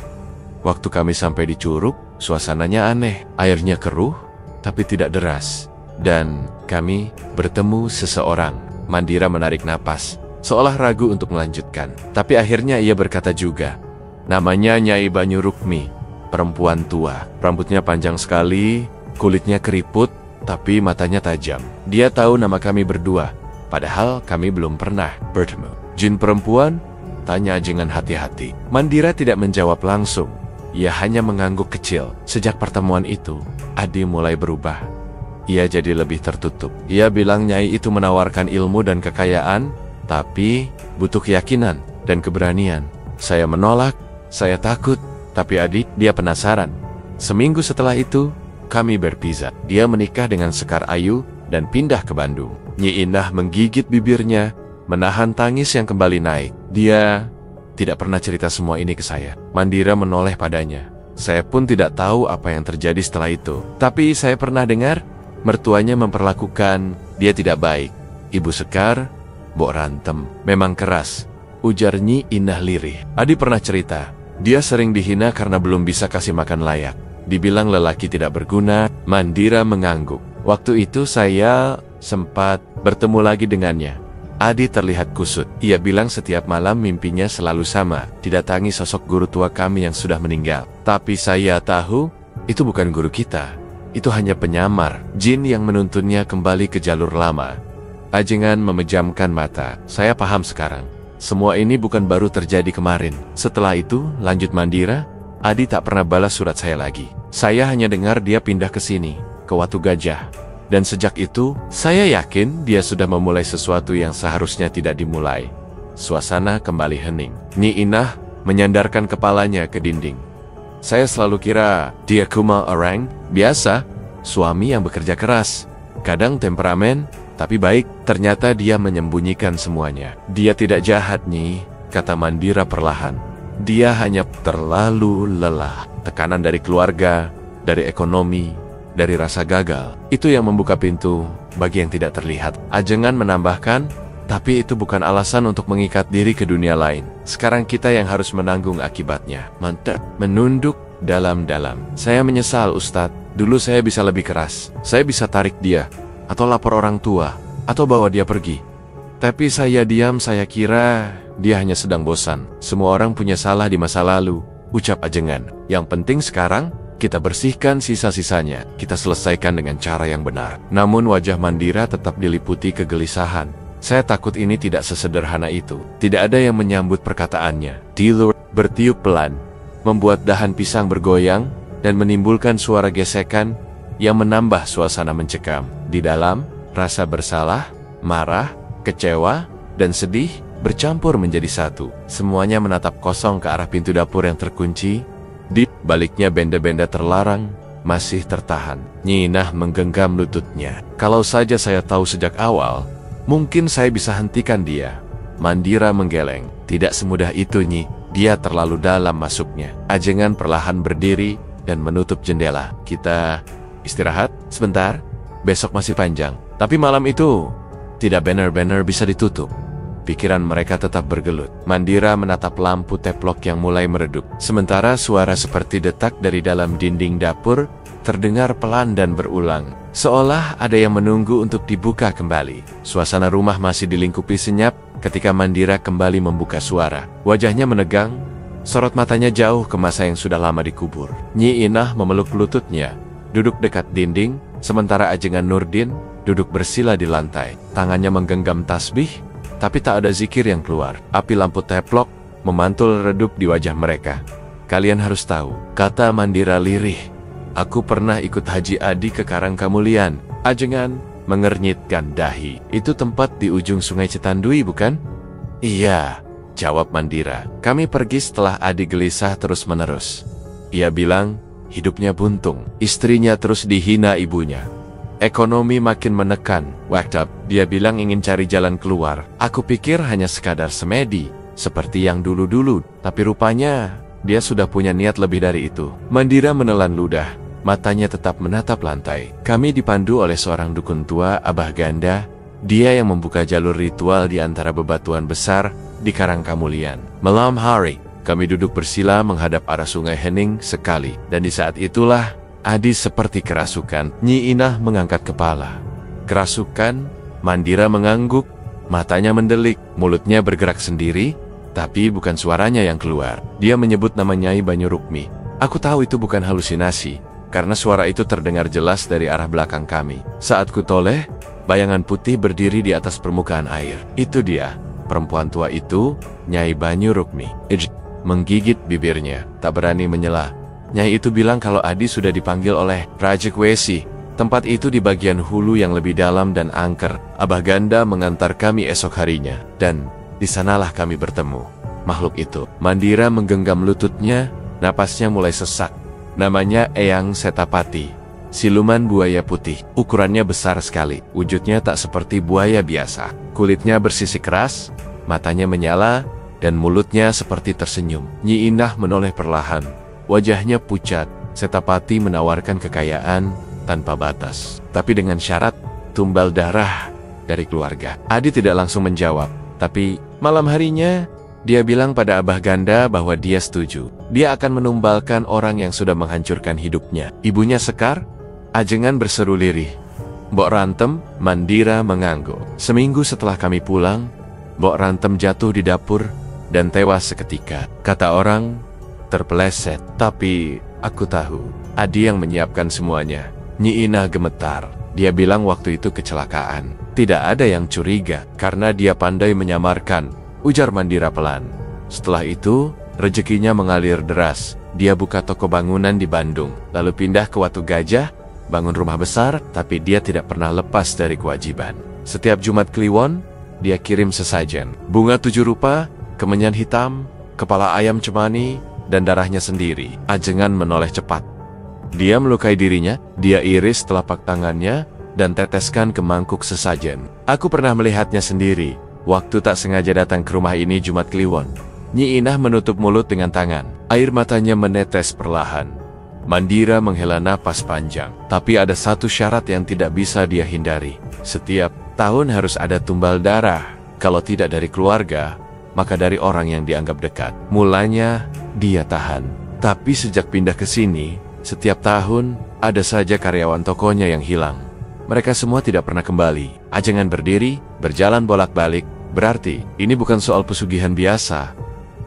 Waktu kami sampai di curug, suasananya aneh. Airnya keruh, tapi tidak deras. Dan kami bertemu seseorang." Mandira menarik napas, seolah ragu untuk melanjutkan. Tapi akhirnya ia berkata juga, "Namanya Nyai Banyu Rukmi, perempuan tua. Rambutnya panjang sekali, kulitnya keriput, tapi matanya tajam. Dia tahu nama kami berdua, padahal kami belum pernah bertemu." "Jin perempuan?" tanya Ajengan hati-hati. Mandira tidak menjawab langsung. Ia hanya mengangguk kecil. Sejak pertemuan itu, Adi mulai berubah. Ia jadi lebih tertutup. Ia bilang Nyai itu menawarkan ilmu dan kekayaan, tapi butuh keyakinan dan keberanian. Saya menolak, saya takut, tapi Adi, dia penasaran. Seminggu setelah itu, kami berpisah. Dia menikah dengan Sekar Ayu dan pindah ke Bandung. Nyi Indah menggigit bibirnya, menahan tangis yang kembali naik. Dia tidak pernah cerita semua ini ke saya. Mandira menoleh padanya. Saya pun tidak tahu apa yang terjadi setelah itu. Tapi saya pernah dengar, mertuanya memperlakukan dia tidak baik. Ibu Sekar, Mbok Rantem, memang keras, ujar Nyi Indah lirih. Adi pernah cerita, dia sering dihina karena belum bisa kasih makan layak. Dibilang lelaki tidak berguna. Mandira mengangguk. Waktu itu saya sempat bertemu lagi dengannya. Adi terlihat kusut. Ia bilang setiap malam mimpinya selalu sama, didatangi sosok guru tua kami yang sudah meninggal. Tapi saya tahu, itu bukan guru kita. Itu hanya penyamar, jin yang menuntunnya kembali ke jalur lama. Ajengan memejamkan mata. Saya paham sekarang. Semua ini bukan baru terjadi kemarin. Setelah itu, lanjut Mandira, Adi tak pernah balas surat saya lagi. Saya hanya dengar dia pindah ke sini, ke Watu Gajah. Dan sejak itu, saya yakin dia sudah memulai sesuatu yang seharusnya tidak dimulai. Suasana kembali hening. Nyi Inah menyandarkan kepalanya ke dinding. Saya selalu kira dia kumal orang biasa, suami yang bekerja keras, kadang temperamen, tapi baik. Ternyata dia menyembunyikan semuanya. Dia tidak jahat, Nyi, kata Mandira perlahan. Dia hanya terlalu lelah. Tekanan dari keluarga, dari ekonomi, dari rasa gagal. Itu yang membuka pintu bagi yang tidak terlihat. Ajengan menambahkan, tapi itu bukan alasan untuk mengikat diri ke dunia lain. Sekarang kita yang harus menanggung akibatnya. Mantap. Menunduk dalam-dalam. Saya menyesal, Ustadz. Dulu saya bisa lebih keras. Saya bisa tarik dia, atau lapor orang tua, atau bawa dia pergi. Tapi saya diam, saya kira dia hanya sedang bosan. Semua orang punya salah di masa lalu, ucap Ajengan. Yang penting sekarang, kita bersihkan sisa-sisanya. Kita selesaikan dengan cara yang benar. Namun wajah Mandira tetap diliputi kegelisahan. Saya takut ini tidak sesederhana itu. Tidak ada yang menyambut perkataannya. Tilur bertiup pelan, membuat dahan pisang bergoyang, dan menimbulkan suara gesekan yang menambah suasana mencekam. Di dalam, rasa bersalah, marah, kecewa, dan sedih bercampur menjadi satu. Semuanya menatap kosong ke arah pintu dapur yang terkunci. Di baliknya benda-benda terlarang masih tertahan. Nyi Inah menggenggam lututnya. Kalau saja saya tahu sejak awal, mungkin saya bisa hentikan dia. Mandira menggeleng. Tidak semudah itu, Nyi. Dia terlalu dalam masuknya. Ajengan perlahan berdiri dan menutup jendela. Kita istirahat sebentar. Besok masih panjang. Tapi malam itu tidak benar-benar bisa ditutup. Pikiran mereka tetap bergelut. Mandira menatap lampu teplok yang mulai meredup. Sementara suara seperti detak dari dalam dinding dapur terdengar pelan dan berulang. Seolah ada yang menunggu untuk dibuka kembali. Suasana rumah masih dilingkupi senyap ketika Mandira kembali membuka suara. Wajahnya menegang, sorot matanya jauh ke masa yang sudah lama dikubur. Nyi Inah memeluk lututnya, duduk dekat dinding, sementara Ajengan Nurdin duduk bersila di lantai. Tangannya menggenggam tasbih, tapi tak ada zikir yang keluar. Api lampu teplok memantul redup di wajah mereka. Kalian harus tahu, kata Mandira lirih. Aku pernah ikut Haji Adi ke Karangkamulian. Ajengan mengernyitkan dahi. Itu tempat di ujung Sungai Cetandui, bukan? Iya, jawab Mandira. Kami pergi setelah Adi gelisah terus-menerus. Ia bilang, hidupnya buntung. Istrinya terus dihina ibunya. Ekonomi makin menekan. Waktu dia bilang ingin cari jalan keluar. Aku pikir hanya sekadar semedi, seperti yang dulu-dulu. Tapi rupanya, dia sudah punya niat lebih dari itu. Mandira menelan ludah. Matanya tetap menatap lantai. Kami dipandu oleh seorang dukun tua, Abah Ganda. Dia yang membuka jalur ritual di antara bebatuan besar di Karangkamulian. Malam hari, kami duduk bersila menghadap arah Sungai Hening sekali. Dan di saat itulah, Adi seperti kerasukan. Nyi Inah mengangkat kepala. Kerasukan, Mandira mengangguk, matanya mendelik, mulutnya bergerak sendiri, tapi bukan suaranya yang keluar. Dia menyebut nama Nyai Banyurukmi. Aku tahu itu bukan halusinasi, karena suara itu terdengar jelas dari arah belakang kami. Saat kutoleh, bayangan putih berdiri di atas permukaan air. Itu dia, perempuan tua itu, Nyai Banyurukmi. Menggigit bibirnya, tak berani menyela. Nyai itu bilang kalau Adi sudah dipanggil oleh Raja Kwesi. Tempat itu di bagian hulu yang lebih dalam dan angker. Abah Ganda mengantar kami esok harinya, dan di sanalah kami bertemu. Makhluk itu. Mandira menggenggam lututnya, napasnya mulai sesak. Namanya Eyang Setapati, siluman buaya putih. Ukurannya besar sekali, wujudnya tak seperti buaya biasa. Kulitnya bersisik keras, matanya menyala, dan mulutnya seperti tersenyum. Nyi Inah menoleh perlahan. Wajahnya pucat. Setapati menawarkan kekayaan tanpa batas, tapi dengan syarat tumbal darah dari keluarga. Adi tidak langsung menjawab, tapi malam harinya dia bilang pada Abah Ganda bahwa dia setuju. Dia akan menumbalkan orang yang sudah menghancurkan hidupnya. Ibunya Sekar, Ajengan berseru lirih. Mbok Rantem, Mandira mengangguk. Seminggu setelah kami pulang, Mbok Rantem jatuh di dapur dan tewas seketika. Kata orang, terpeleset. Tapi aku tahu, Adi yang menyiapkan semuanya. Nyi Inah gemetar. Dia bilang waktu itu kecelakaan. Tidak ada yang curiga, karena dia pandai menyamarkan, ujar Mandira pelan. Setelah itu, rezekinya mengalir deras. Dia buka toko bangunan di Bandung, lalu pindah ke Watu Gajah, bangun rumah besar, tapi dia tidak pernah lepas dari kewajiban. Setiap Jumat Kliwon, dia kirim sesajen. Bunga 7 rupa, kemenyan hitam, kepala ayam cemani, dan darahnya sendiri. Ajengan menoleh cepat. Dia melukai dirinya, dia iris telapak tangannya, dan teteskan ke mangkuk sesajen. Aku pernah melihatnya sendiri. Waktu tak sengaja datang ke rumah ini Jumat Kliwon. Nyi Inah menutup mulut dengan tangan. Air matanya menetes perlahan. Mandira menghela napas panjang. Tapi ada satu syarat yang tidak bisa dia hindari. Setiap tahun harus ada tumbal darah. Kalau tidak dari keluarga, maka dari orang yang dianggap dekat. Mulanya, dia tahan. Tapi sejak pindah ke sini, setiap tahun ada saja karyawan tokonya yang hilang. Mereka semua tidak pernah kembali. Ajengan berdiri, berjalan bolak-balik. Berarti, ini bukan soal pesugihan biasa.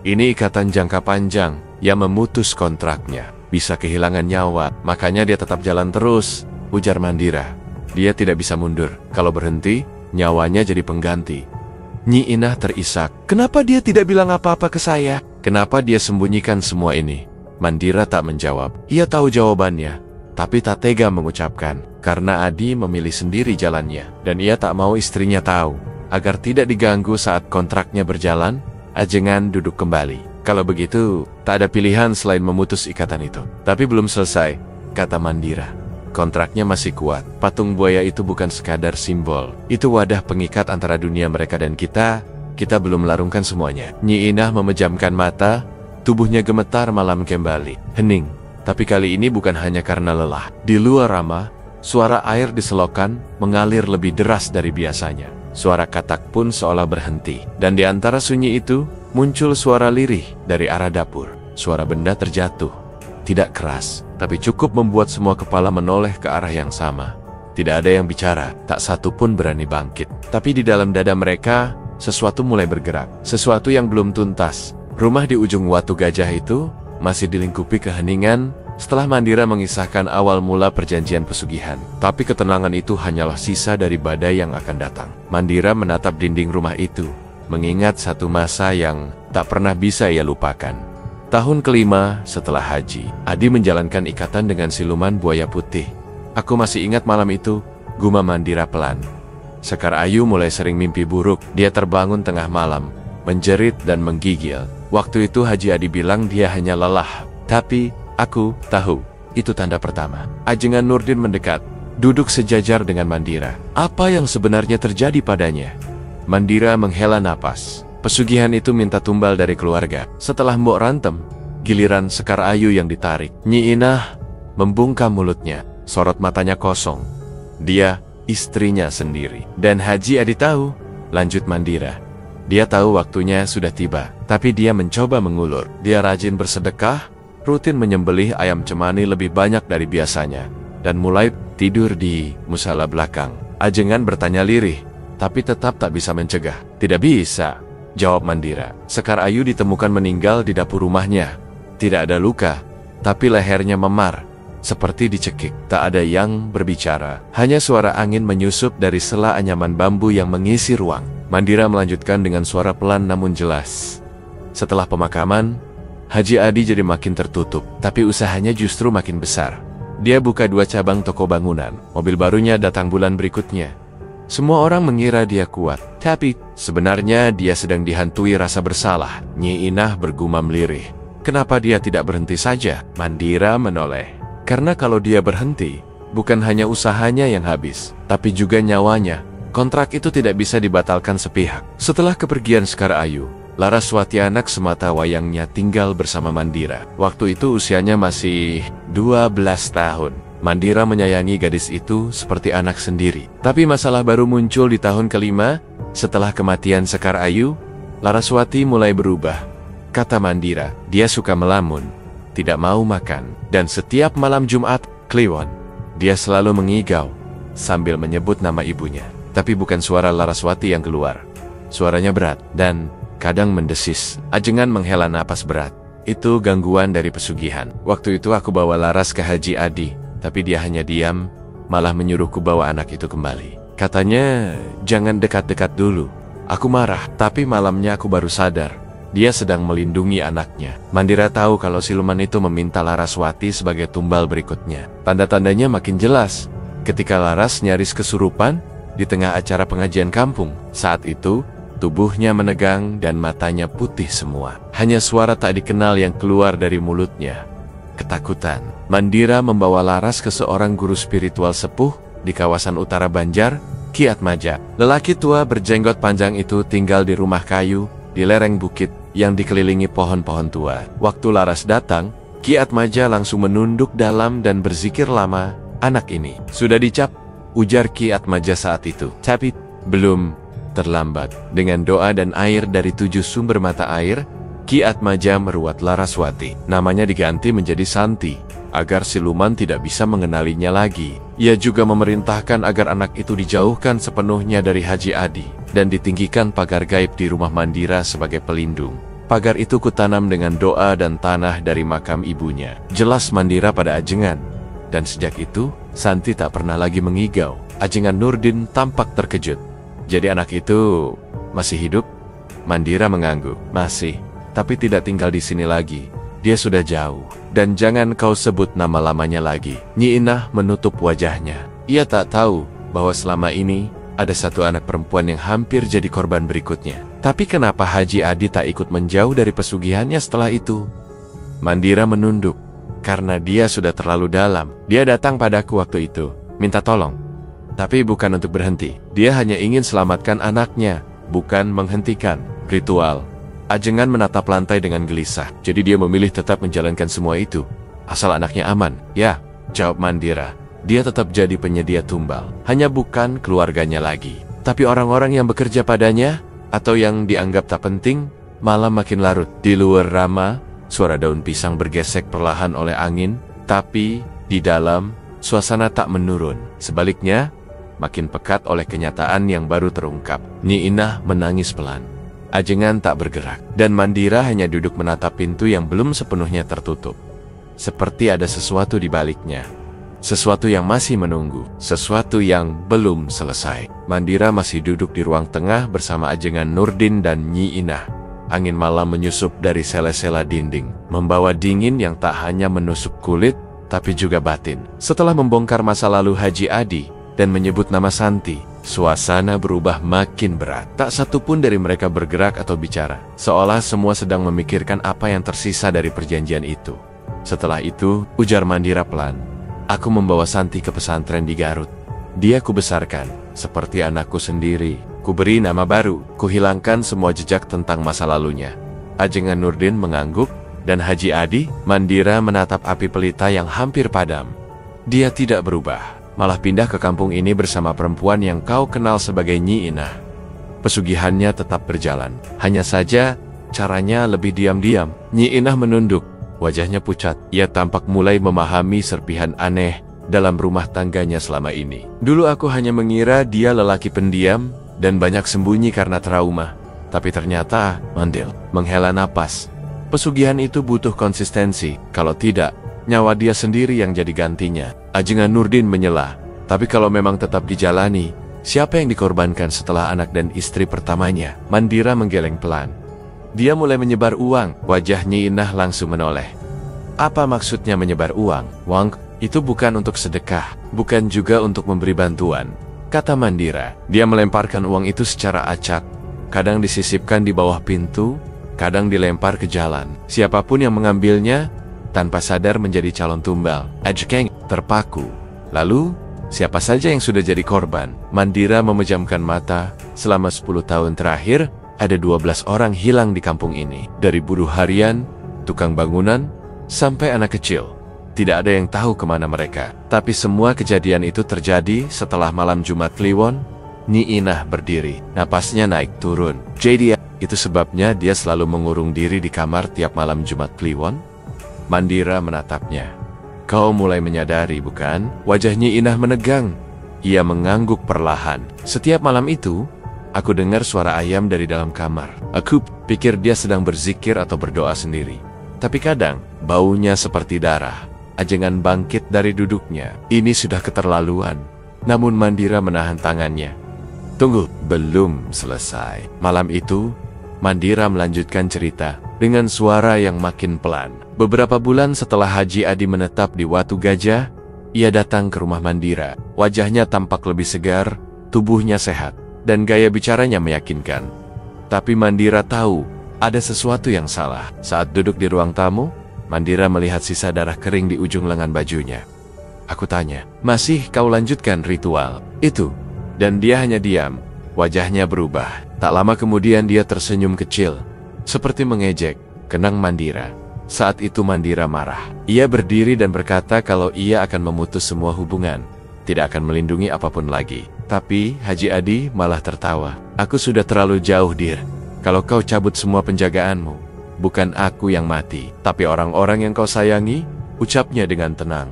Ini ikatan jangka panjang yang memutus kontraknya. Bisa kehilangan nyawa, makanya dia tetap jalan terus, ujar Mandira. Dia tidak bisa mundur. Kalau berhenti, nyawanya jadi pengganti. Nyi Inah terisak. Kenapa dia tidak bilang apa-apa ke saya? Kenapa dia sembunyikan semua ini? Mandira tak menjawab. Ia tahu jawabannya, tapi tak tega mengucapkan, karena Adi memilih sendiri jalannya, dan ia tak mau istrinya tahu. Agar tidak diganggu saat kontraknya berjalan, Ajengan duduk kembali. Kalau begitu, tak ada pilihan selain memutus ikatan itu. Tapi belum selesai, kata Mandira. Kontraknya masih kuat. Patung buaya itu bukan sekadar simbol. Itu wadah pengikat antara dunia mereka dan kita. Kita belum melarungkan semuanya. Nyi Inah memejamkan mata, tubuhnya gemetar malam kembali. Hening. Tapi kali ini bukan hanya karena lelah. Di luar Rama, suara air di selokan mengalir lebih deras dari biasanya. Suara katak pun seolah berhenti. Dan di antara sunyi itu, muncul suara lirih dari arah dapur. Suara benda terjatuh. Tidak keras, tapi cukup membuat semua kepala menoleh ke arah yang sama. Tidak ada yang bicara, tak satu pun berani bangkit. Tapi di dalam dada mereka, sesuatu mulai bergerak. Sesuatu yang belum tuntas. Rumah di ujung Watu Gajah itu masih dilingkupi keheningan setelah Mandira mengisahkan awal mula perjanjian pesugihan. Tapi ketenangan itu hanyalah sisa dari badai yang akan datang. Mandira menatap dinding rumah itu. mengingat satu masa yang tak pernah bisa ia lupakan. Tahun kelima setelah haji, Adi menjalankan ikatan dengan siluman buaya putih. Aku masih ingat malam itu, gumam Mandira pelan. Sekar Ayu mulai sering mimpi buruk. Dia terbangun tengah malam, menjerit dan menggigil. Waktu itu Haji Adi bilang dia hanya lelah. Tapi, aku tahu, itu tanda pertama. Ajengan Nurdin mendekat, duduk sejajar dengan Mandira. Apa yang sebenarnya terjadi padanya? Mandira menghela napas. Pesugihan itu minta tumbal dari keluarga. Setelah Mbok Rantem, giliran Sekar Ayu yang ditarik. Nyi Inah membungkam mulutnya, sorot matanya kosong. Dia istrinya sendiri. Dan Haji Adi tahu, lanjut Mandira. Dia tahu waktunya sudah tiba, tapi dia mencoba mengulur. Dia rajin bersedekah, rutin menyembelih ayam cemani lebih banyak dari biasanya, dan mulai tidur di musala belakang. Ajengan bertanya lirih, tapi tetap tak bisa mencegah. Tidak bisa, jawab Mandira. Sekar Ayu ditemukan meninggal di dapur rumahnya. Tidak ada luka, tapi lehernya memar, seperti dicekik. Tak ada yang berbicara, hanya suara angin menyusup dari sela anyaman bambu yang mengisi ruang. Mandira melanjutkan dengan suara pelan namun jelas. Setelah pemakaman, Haji Adi jadi makin tertutup, tapi usahanya justru makin besar. Dia buka 2 cabang toko bangunan. Mobil barunya datang bulan berikutnya. Semua orang mengira dia kuat, tapi sebenarnya dia sedang dihantui rasa bersalah. Nyi Inah bergumam lirih. Kenapa dia tidak berhenti saja? Mandira menoleh. Karena kalau dia berhenti, bukan hanya usahanya yang habis, tapi juga nyawanya. Kontrak itu tidak bisa dibatalkan sepihak. Setelah kepergian Sekar Ayu, Laraswati anak semata wayangnya tinggal bersama Mandira. Waktu itu usianya masih 12 tahun. Mandira menyayangi gadis itu seperti anak sendiri. Tapi masalah baru muncul di tahun kelima. Setelah kematian Sekar Ayu, Laraswati mulai berubah. Kata Mandira, dia suka melamun, tidak mau makan, dan setiap malam Jumat, Kliwon, dia selalu mengigau sambil menyebut nama ibunya. Tapi bukan suara Laraswati yang keluar. Suaranya berat dan kadang mendesis. Ajengan menghela napas berat. Itu gangguan dari pesugihan. Waktu itu aku bawa Laras ke Haji Adi, tapi dia hanya diam, malah menyuruhku bawa anak itu kembali. Katanya, jangan dekat-dekat dulu. Aku marah, tapi malamnya aku baru sadar. Dia sedang melindungi anaknya. Mandira tahu kalau siluman itu meminta Laraswati sebagai tumbal berikutnya. Tanda-tandanya makin jelas. Ketika Laras nyaris kesurupan, di tengah acara pengajian kampung. Saat itu, tubuhnya menegang dan matanya putih semua. Hanya suara tak dikenal yang keluar dari mulutnya. Ketakutan. Mandira membawa Laras ke seorang guru spiritual sepuh di kawasan utara Banjar, Ki Atmaja. Lelaki tua berjenggot panjang itu tinggal di rumah kayu di lereng bukit yang dikelilingi pohon-pohon tua. Waktu Laras datang, Ki Atmaja langsung menunduk dalam dan berzikir lama. Anak ini sudah dicap, ujar Ki Atmaja saat itu. Tapi belum terlambat. Dengan doa dan air dari 7 sumber mata air, Ki Atmaja meruat Laraswati. Namanya diganti menjadi Santi, agar siluman tidak bisa mengenalinya lagi. Ia juga memerintahkan agar anak itu dijauhkan sepenuhnya dari Haji Adi, dan ditinggikan pagar gaib di rumah Mandira sebagai pelindung. Pagar itu kutanam dengan doa dan tanah dari makam ibunya. Jelas Mandira pada ajengan. Dan sejak itu, Santi tak pernah lagi mengigau. Ajengan Nurdin tampak terkejut. Jadi anak itu masih hidup? Mandira mengangguk. Masih, tapi tidak tinggal di sini lagi. Dia sudah jauh. Dan jangan kau sebut nama lamanya lagi. Nyi Inah menutup wajahnya. Ia tak tahu bahwa selama ini ada satu anak perempuan yang hampir jadi korban berikutnya. Tapi kenapa Haji Adi tak ikut menjauh dari pesugihannya setelah itu? Mandira menunduk. Karena dia sudah terlalu dalam. Dia datang padaku waktu itu, minta tolong. Tapi bukan untuk berhenti. Dia hanya ingin selamatkan anaknya, bukan menghentikan ritual. Ajengan menatap lantai dengan gelisah. Jadi dia memilih tetap menjalankan semua itu, asal anaknya aman. Ya, jawab Mandira. Dia tetap jadi penyedia tumbal. Hanya bukan keluarganya lagi, tapi orang-orang yang bekerja padanya, atau yang dianggap tak penting, malah makin larut. Di luar Rama, suara daun pisang bergesek perlahan oleh angin, tapi di dalam, suasana tak menurun. Sebaliknya, makin pekat oleh kenyataan yang baru terungkap. Nyi Inah menangis pelan. Ajengan tak bergerak, dan Mandira hanya duduk menatap pintu yang belum sepenuhnya tertutup. Seperti ada sesuatu di baliknya. sesuatu yang masih menunggu, sesuatu yang belum selesai. Mandira masih duduk di ruang tengah bersama ajengan Nurdin dan Nyi Inah. Angin malam menyusup dari sela-sela dinding, membawa dingin yang tak hanya menusuk kulit, tapi juga batin. Setelah membongkar masa lalu Haji Adi dan menyebut nama Santi, suasana berubah makin berat. Tak satu pun dari mereka bergerak atau bicara, seolah semua sedang memikirkan apa yang tersisa dari perjanjian itu. Setelah itu, ujar Mandira pelan, "Aku membawa Santi ke pesantren di Garut. Dia kubesarkan, seperti anakku sendiri. Kuberi nama baru, kuhilangkan semua jejak tentang masa lalunya." Ajengan Nurdin mengangguk, dan Haji Adi, Mandira menatap api pelita yang hampir padam. Dia tidak berubah, malah pindah ke kampung ini bersama perempuan yang kau kenal sebagai Nyi Inah. Pesugihannya tetap berjalan, hanya saja caranya lebih diam-diam. Nyi Inah menunduk, wajahnya pucat. Ia tampak mulai memahami serpihan aneh dalam rumah tangganya selama ini. Dulu aku hanya mengira dia lelaki pendiam dan banyak sembunyi karena trauma. Tapi ternyata, Mandil menghela napas. Pesugihan itu butuh konsistensi, kalau tidak, nyawa dia sendiri yang jadi gantinya. Ajengan Nurdin menyela, tapi kalau memang tetap dijalani, siapa yang dikorbankan setelah anak dan istri pertamanya? Mandira menggeleng pelan. Dia mulai menyebar uang, wajah Nyi Inah langsung menoleh. Apa maksudnya menyebar uang? Wang, itu bukan untuk sedekah, bukan juga untuk memberi bantuan, kata Mandira. Dia melemparkan uang itu secara acak, kadang disisipkan di bawah pintu, kadang dilempar ke jalan. Siapapun yang mengambilnya, tanpa sadar menjadi calon tumbal. Ajkeng terpaku. Lalu, siapa saja yang sudah jadi korban? Mandira memejamkan mata. Selama 10 tahun terakhir, ada 12 orang hilang di kampung ini. Dari buruh harian, tukang bangunan, sampai anak kecil. Tidak ada yang tahu kemana mereka. Tapi semua kejadian itu terjadi setelah malam Jumat Kliwon. Nyi Inah berdiri, napasnya naik turun. Jadi, itu sebabnya dia selalu mengurung diri di kamar tiap malam Jumat Kliwon? Mandira menatapnya. Kau mulai menyadari, bukan? Wajah Nyi Inah menegang. Ia mengangguk perlahan. Setiap malam itu, aku dengar suara ayam dari dalam kamar. Aku pikir dia sedang berzikir atau berdoa sendiri. Tapi kadang, baunya seperti darah. Ajengan bangkit dari duduknya. Ini sudah keterlaluan. Namun Mandira menahan tangannya. Tunggu, belum selesai. Malam itu, Mandira melanjutkan cerita dengan suara yang makin pelan. Beberapa bulan setelah Haji Adi menetap di Watu Gajah, ia datang ke rumah Mandira. Wajahnya tampak lebih segar, tubuhnya sehat, dan gaya bicaranya meyakinkan. Tapi Mandira tahu ada sesuatu yang salah. Saat duduk di ruang tamu, Mandira melihat sisa darah kering di ujung lengan bajunya. Aku tanya, "Masih kau lanjutkan ritual itu?" Dan dia hanya diam. Wajahnya berubah. Tak lama kemudian dia tersenyum kecil, seperti mengejek, kenang Mandira. Saat itu Mandira marah. Ia berdiri dan berkata kalau ia akan memutus semua hubungan, tidak akan melindungi apapun lagi. Tapi Haji Adi malah tertawa. Aku sudah terlalu jauh, Dir. Kalau kau cabut semua penjagaanmu, bukan aku yang mati, tapi orang-orang yang kau sayangi, ucapnya dengan tenang.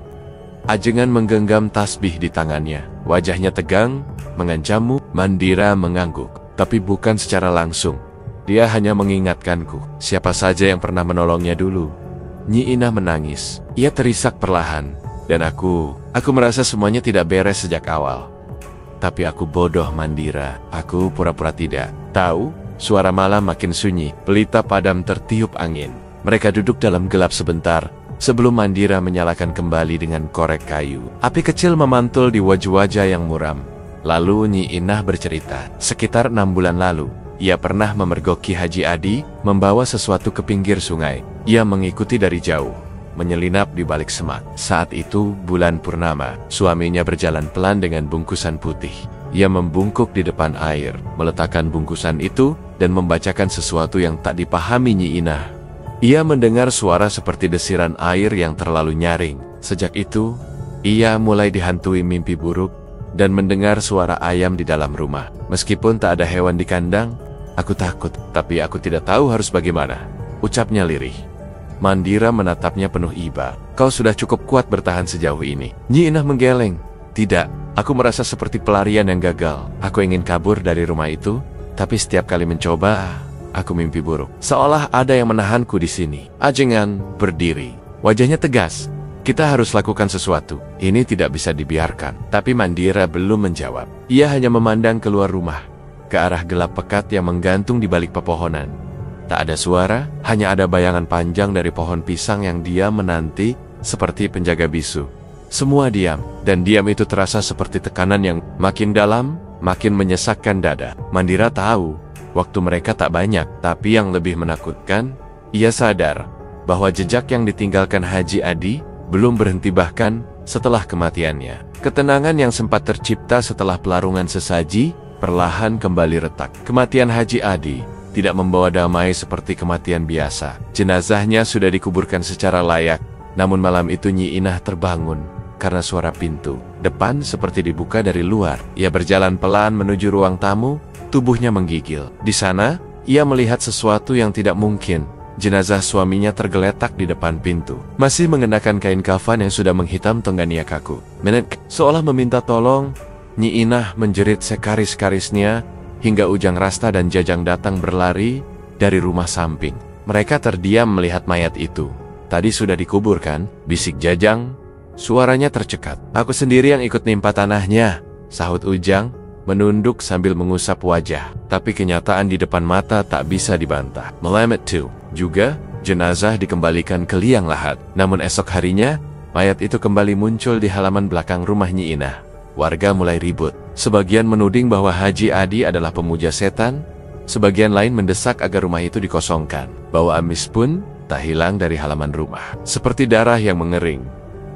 Ajengan menggenggam tasbih di tangannya. Wajahnya tegang, mengancammu. Mandira mengangguk, tapi bukan secara langsung. Dia hanya mengingatkanku, siapa saja yang pernah menolongnya dulu. Nyi Inah menangis. Ia terisak perlahan. Dan aku merasa semuanya tidak beres sejak awal. Tapi aku bodoh, Mandira. Aku pura-pura tidak tahu. Suara malam makin sunyi. Pelita padam tertiup angin. Mereka duduk dalam gelap sebentar, sebelum Mandira menyalakan kembali dengan korek kayu. Api kecil memantul di wajah-wajah yang muram. Lalu Nyi Inah bercerita, sekitar 6 bulan lalu, ia pernah memergoki Haji Adi, membawa sesuatu ke pinggir sungai. Ia mengikuti dari jauh, menyelinap di balik semak. Saat itu, bulan purnama, suaminya berjalan pelan dengan bungkusan putih. Ia membungkuk di depan air, meletakkan bungkusan itu, dan membacakan sesuatu yang tak dipahami Nyi Inah. Ia mendengar suara seperti desiran air yang terlalu nyaring. Sejak itu, ia mulai dihantui mimpi buruk dan mendengar suara ayam di dalam rumah. Meskipun tak ada hewan di kandang, aku takut, tapi aku tidak tahu harus bagaimana, ucapnya lirih. Mandira menatapnya penuh iba. Kau sudah cukup kuat bertahan sejauh ini. Nyi Inah menggeleng. Tidak, aku merasa seperti pelarian yang gagal. Aku ingin kabur dari rumah itu, tapi setiap kali mencoba, aku mimpi buruk. Seolah ada yang menahanku di sini. Ajengan berdiri. Wajahnya tegas. Kita harus lakukan sesuatu. Ini tidak bisa dibiarkan. Tapi Mandira belum menjawab. Ia hanya memandang keluar rumah, ke arah gelap pekat yang menggantung di balik pepohonan. Tak ada suara, hanya ada bayangan panjang dari pohon pisang yang diam menanti seperti penjaga bisu. Semua diam, dan diam itu terasa seperti tekanan yang makin dalam, makin menyesakkan dada. Mandira tahu, waktu mereka tak banyak, tapi yang lebih menakutkan, ia sadar bahwa jejak yang ditinggalkan Haji Adi belum berhenti bahkan setelah kematiannya. Ketenangan yang sempat tercipta setelah pelarungan sesaji perlahan kembali retak. Kematian Haji Adi tidak membawa damai seperti kematian biasa. Jenazahnya sudah dikuburkan secara layak, namun malam itu Nyi Inah terbangun karena suara pintu depan seperti dibuka dari luar. Ia berjalan pelan menuju ruang tamu, tubuhnya menggigil. Di sana, ia melihat sesuatu yang tidak mungkin. Jenazah suaminya tergeletak di depan pintu, masih mengenakan kain kafan yang sudah menghitam tonggannya kaku. Seolah meminta tolong, Nyi Inah menjerit sekaris-karisnya hingga Ujang Rasta dan Jajang datang berlari dari rumah samping. Mereka terdiam melihat mayat itu. Tadi sudah dikuburkan, bisik Jajang. Suaranya tercekat. Aku sendiri yang ikut nimpa tanahnya, sahut Ujang, menunduk sambil mengusap wajah. Tapi kenyataan di depan mata tak bisa dibantah. Melamet tuh. Juga, jenazah dikembalikan ke liang lahat. Namun esok harinya, mayat itu kembali muncul di halaman belakang rumah Nyi Inah. Warga mulai ribut. Sebagian menuding bahwa Haji Adi adalah pemuja setan, sebagian lain mendesak agar rumah itu dikosongkan. Bau amis pun tak hilang dari halaman rumah, seperti darah yang mengering.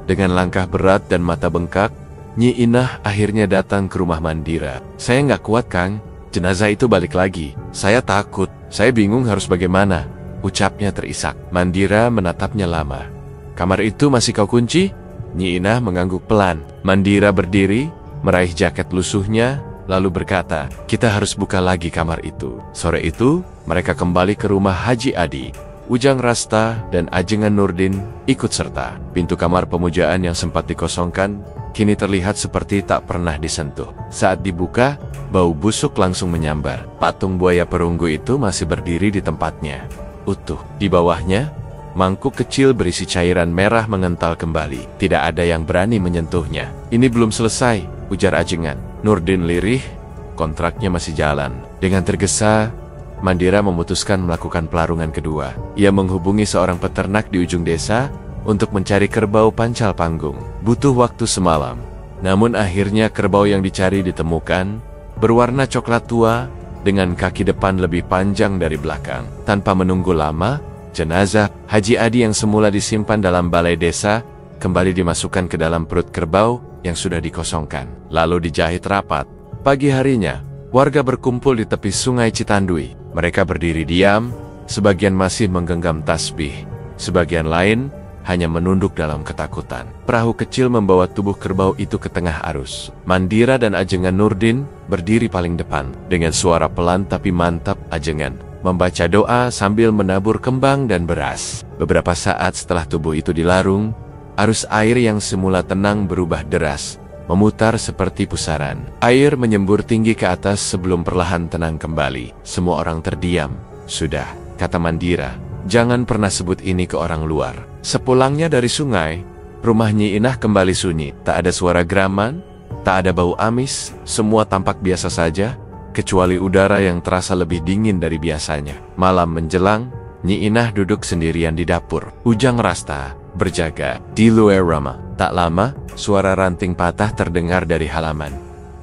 Dengan langkah berat dan mata bengkak, Nyi Inah akhirnya datang ke rumah Mandira. Saya nggak kuat, Kang. Jenazah itu balik lagi. Saya takut. Saya bingung harus bagaimana, ucapnya terisak. Mandira menatapnya lama. Kamar itu masih kau kunci? Nyi Inah mengangguk pelan. Mandira berdiri, meraih jaket lusuhnya, lalu berkata, kita harus buka lagi kamar itu. Sore itu, mereka kembali ke rumah Haji Adi. Ujang Rasta dan Ajengan Nurdin ikut serta. Pintu kamar pemujaan yang sempat dikosongkan, kini terlihat seperti tak pernah disentuh. Saat dibuka, bau busuk langsung menyambar. Patung buaya perunggu itu masih berdiri di tempatnya, utuh. Di bawahnya, mangkuk kecil berisi cairan merah mengental kembali. Tidak ada yang berani menyentuhnya. Ini belum selesai, ujar Ajengan. Nurdin lirih, kontraknya masih jalan. Dengan tergesa, Mandira memutuskan melakukan pelarungan kedua. Ia menghubungi seorang peternak di ujung desa untuk mencari kerbau pancal panggung. Butuh waktu semalam. Namun akhirnya kerbau yang dicari ditemukan, berwarna coklat tua, dengan kaki depan lebih panjang dari belakang. Tanpa menunggu lama, jenazah Haji Adi yang semula disimpan dalam balai desa kembali dimasukkan ke dalam perut kerbau yang sudah dikosongkan, lalu dijahit rapat. Pagi harinya, warga berkumpul di tepi sungai Citandui. Mereka berdiri diam, sebagian masih menggenggam tasbih, sebagian lain hanya menunduk dalam ketakutan. Perahu kecil membawa tubuh kerbau itu ke tengah arus. Mandira dan Ajengan Nurdin berdiri paling depan. Dengan suara pelan tapi mantap, Ajengan membaca doa sambil menabur kembang dan beras. Beberapa saat setelah tubuh itu dilarung, arus air yang semula tenang berubah deras, memutar seperti pusaran. Air menyembur tinggi ke atas sebelum perlahan tenang kembali. Semua orang terdiam. Sudah, kata Mandira, jangan pernah sebut ini ke orang luar. Sepulangnya dari sungai, rumah Nyi Inah kembali sunyi. Tak ada suara geraman, tak ada bau amis, semua tampak biasa saja, kecuali udara yang terasa lebih dingin dari biasanya. Malam menjelang, Nyi Inah duduk sendirian di dapur. Ujang Rasta berjaga di luar rumah. Tak lama, suara ranting patah terdengar dari halaman.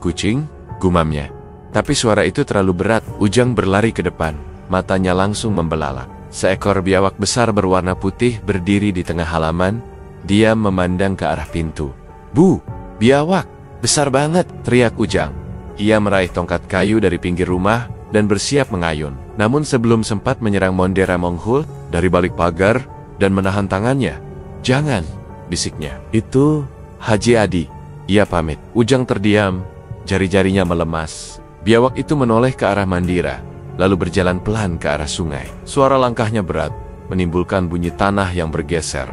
Kucing, gumamnya. Tapi suara itu terlalu berat. Ujang berlari ke depan, matanya langsung membelalak. Seekor biawak besar berwarna putih berdiri di tengah halaman. Dia memandang ke arah pintu. Bu, biawak, besar banget, teriak Ujang. Ia meraih tongkat kayu dari pinggir rumah dan bersiap mengayun. Namun sebelum sempat menyerang Mondera Monghul dari balik pagar dan menahan tangannya. Jangan, bisiknya. Itu Haji Adi. Ia pamit. Ujang terdiam, jari-jarinya melemas. Biawak itu menoleh ke arah Mandira, lalu berjalan pelan ke arah sungai. Suara langkahnya berat, menimbulkan bunyi tanah yang bergeser.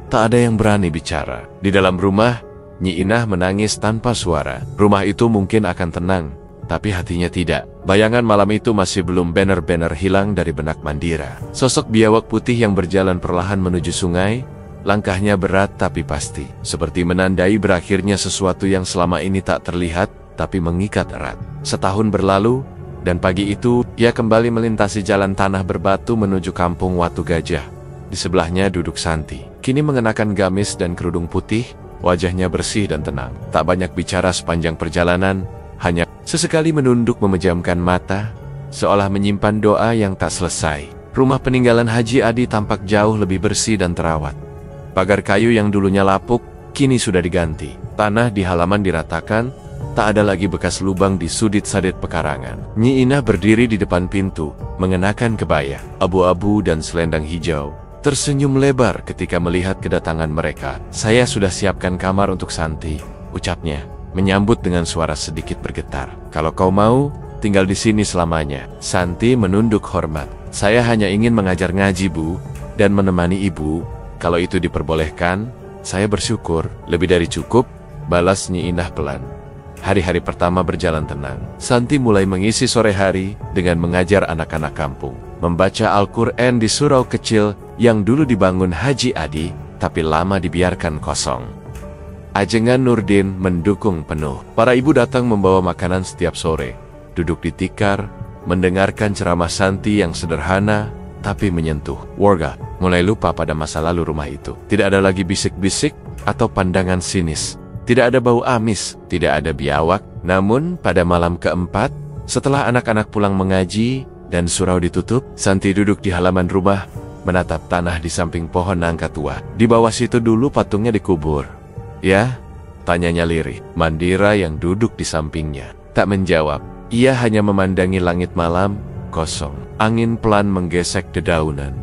Tak ada yang berani bicara. Di dalam rumah, Nyi Inah menangis tanpa suara. Rumah itu mungkin akan tenang, tapi hatinya tidak. Bayangan malam itu masih belum benar-benar hilang dari benak Mandira. Sosok biawak putih yang berjalan perlahan menuju sungai, Langkahnya berat tapi pasti, seperti menandai berakhirnya sesuatu yang selama ini tak terlihat, tapi mengikat erat. Setahun berlalu, dan pagi itu, ia kembali melintasi jalan tanah berbatu menuju kampung Watu Gajah. Di sebelahnya duduk Santi, kini mengenakan gamis dan kerudung putih, wajahnya bersih dan tenang. Tak banyak bicara sepanjang perjalanan, hanya sesekali menunduk memejamkan mata, seolah menyimpan doa yang tak selesai. Rumah peninggalan Haji Adi tampak jauh lebih bersih dan terawat. Pagar kayu yang dulunya lapuk, kini sudah diganti. Tanah di halaman diratakan, tak ada lagi bekas lubang di sudut-sudut pekarangan. Nyi Inah berdiri di depan pintu, mengenakan kebaya abu-abu dan selendang hijau. Tersenyum lebar ketika melihat kedatangan mereka. "Saya sudah siapkan kamar untuk Santi," ucapnya, menyambut dengan suara sedikit bergetar. "Kalau kau mau, tinggal di sini selamanya." Santi menunduk hormat. "Saya hanya ingin mengajar ngaji, Bu, dan menemani Ibu. Kalau itu diperbolehkan, saya bersyukur." "Lebih dari cukup," balas Nyi Inah pelan. Hari-hari pertama berjalan tenang. Santi mulai mengisi sore hari dengan mengajar anak-anak kampung, membaca Al-Quran di surau kecil yang dulu dibangun Haji Adi, tapi lama dibiarkan kosong. Ajengan Nurdin mendukung penuh. Para ibu datang membawa makanan setiap sore, duduk di tikar, mendengarkan ceramah Santi yang sederhana, tapi menyentuh. Warga mulai lupa pada masa lalu rumah itu. Tidak ada lagi bisik-bisik atau pandangan sinis. Tidak ada bau amis, tidak ada biawak. Namun pada malam keempat, setelah anak-anak pulang mengaji dan surau ditutup, Santi duduk di halaman rumah, menatap tanah di samping pohon nangka tua. "Di bawah situ dulu patungnya dikubur." "Ya?" tanyanya lirih. Mandira yang duduk di sampingnya tak menjawab. Ia hanya memandangi langit malam, kosong. Angin pelan menggesek dedaunan.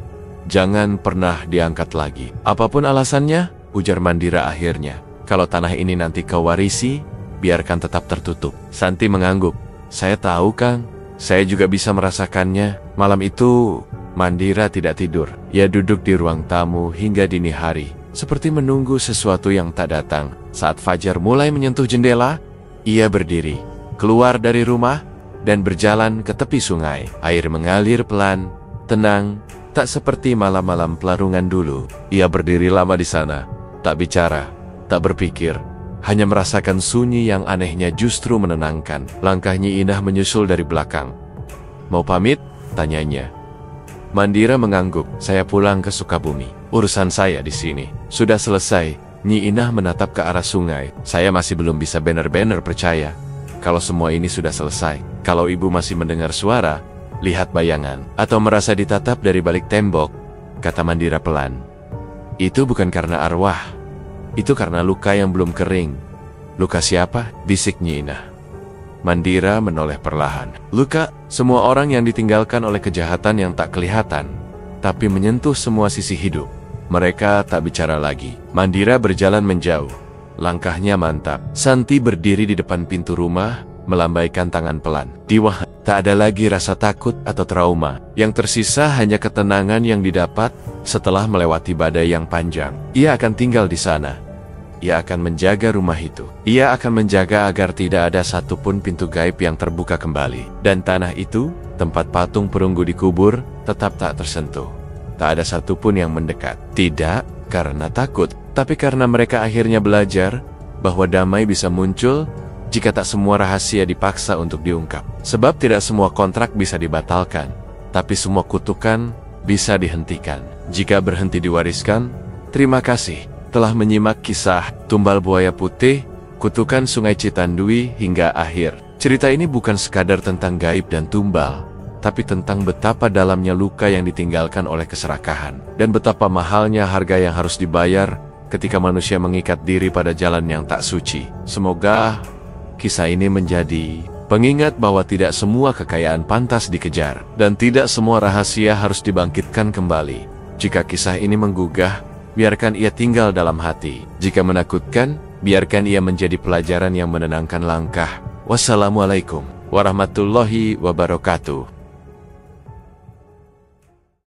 "Jangan pernah diangkat lagi." "Apapun alasannya," ujar Mandira akhirnya. "Kalau tanah ini nanti kau warisi, biarkan tetap tertutup." Santi mengangguk. "Saya tahu, Kang. Saya juga bisa merasakannya." Malam itu, Mandira tidak tidur. Ia duduk di ruang tamu hingga dini hari, seperti menunggu sesuatu yang tak datang. Saat fajar mulai menyentuh jendela, ia berdiri, keluar dari rumah, dan berjalan ke tepi sungai. Air mengalir pelan, tenang, tak seperti malam-malam pelarungan dulu. Ia berdiri lama di sana, tak bicara, tak berpikir, hanya merasakan sunyi yang anehnya justru menenangkan. Langkah Nyi Inah menyusul dari belakang. "Mau pamit?" tanyanya. Mandira mengangguk. "Saya pulang ke Sukabumi. Urusan saya di sini sudah selesai." Nyi Inah menatap ke arah sungai. "Saya masih belum bisa benar-benar percaya kalau semua ini sudah selesai. Kalau Ibu masih mendengar suara, lihat bayangan, atau merasa ditatap dari balik tembok," kata Mandira pelan, "itu bukan karena arwah. Itu karena luka yang belum kering." "Luka siapa?" bisik Nyi Inah. Mandira menoleh perlahan. "Luka semua orang yang ditinggalkan oleh kejahatan yang tak kelihatan, tapi menyentuh semua sisi hidup." Mereka tak bicara lagi. Mandira berjalan menjauh. Langkahnya mantap. Santi berdiri di depan pintu rumah, melambaikan tangan pelan. Di wajah tak ada lagi rasa takut atau trauma. Yang tersisa hanya ketenangan yang didapat setelah melewati badai yang panjang. Ia akan tinggal di sana. Ia akan menjaga rumah itu. Ia akan menjaga agar tidak ada satupun pintu gaib yang terbuka kembali. Dan tanah itu, tempat patung perunggu dikubur, tetap tak tersentuh. Tak ada satupun yang mendekat. Tidak karena takut, tapi karena mereka akhirnya belajar bahwa damai bisa muncul jika tak semua rahasia dipaksa untuk diungkap. Sebab tidak semua kontrak bisa dibatalkan, tapi semua kutukan bisa dihentikan. Jika berhenti diwariskan, terima kasih telah menyimak kisah Tumbal Buaya Putih, Kutukan Sungai Citandui hingga akhir. Cerita ini bukan sekadar tentang gaib dan tumbal, tapi tentang betapa dalamnya luka yang ditinggalkan oleh keserakahan, dan betapa mahalnya harga yang harus dibayar ketika manusia mengikat diri pada jalan yang tak suci. Semoga kisah ini menjadi pengingat bahwa tidak semua kekayaan pantas dikejar, dan tidak semua rahasia harus dibangkitkan kembali. Jika kisah ini menggugah, biarkan ia tinggal dalam hati. Jika menakutkan, biarkan ia menjadi pelajaran yang menenangkan langkah. Wassalamualaikum warahmatullahi wabarakatuh.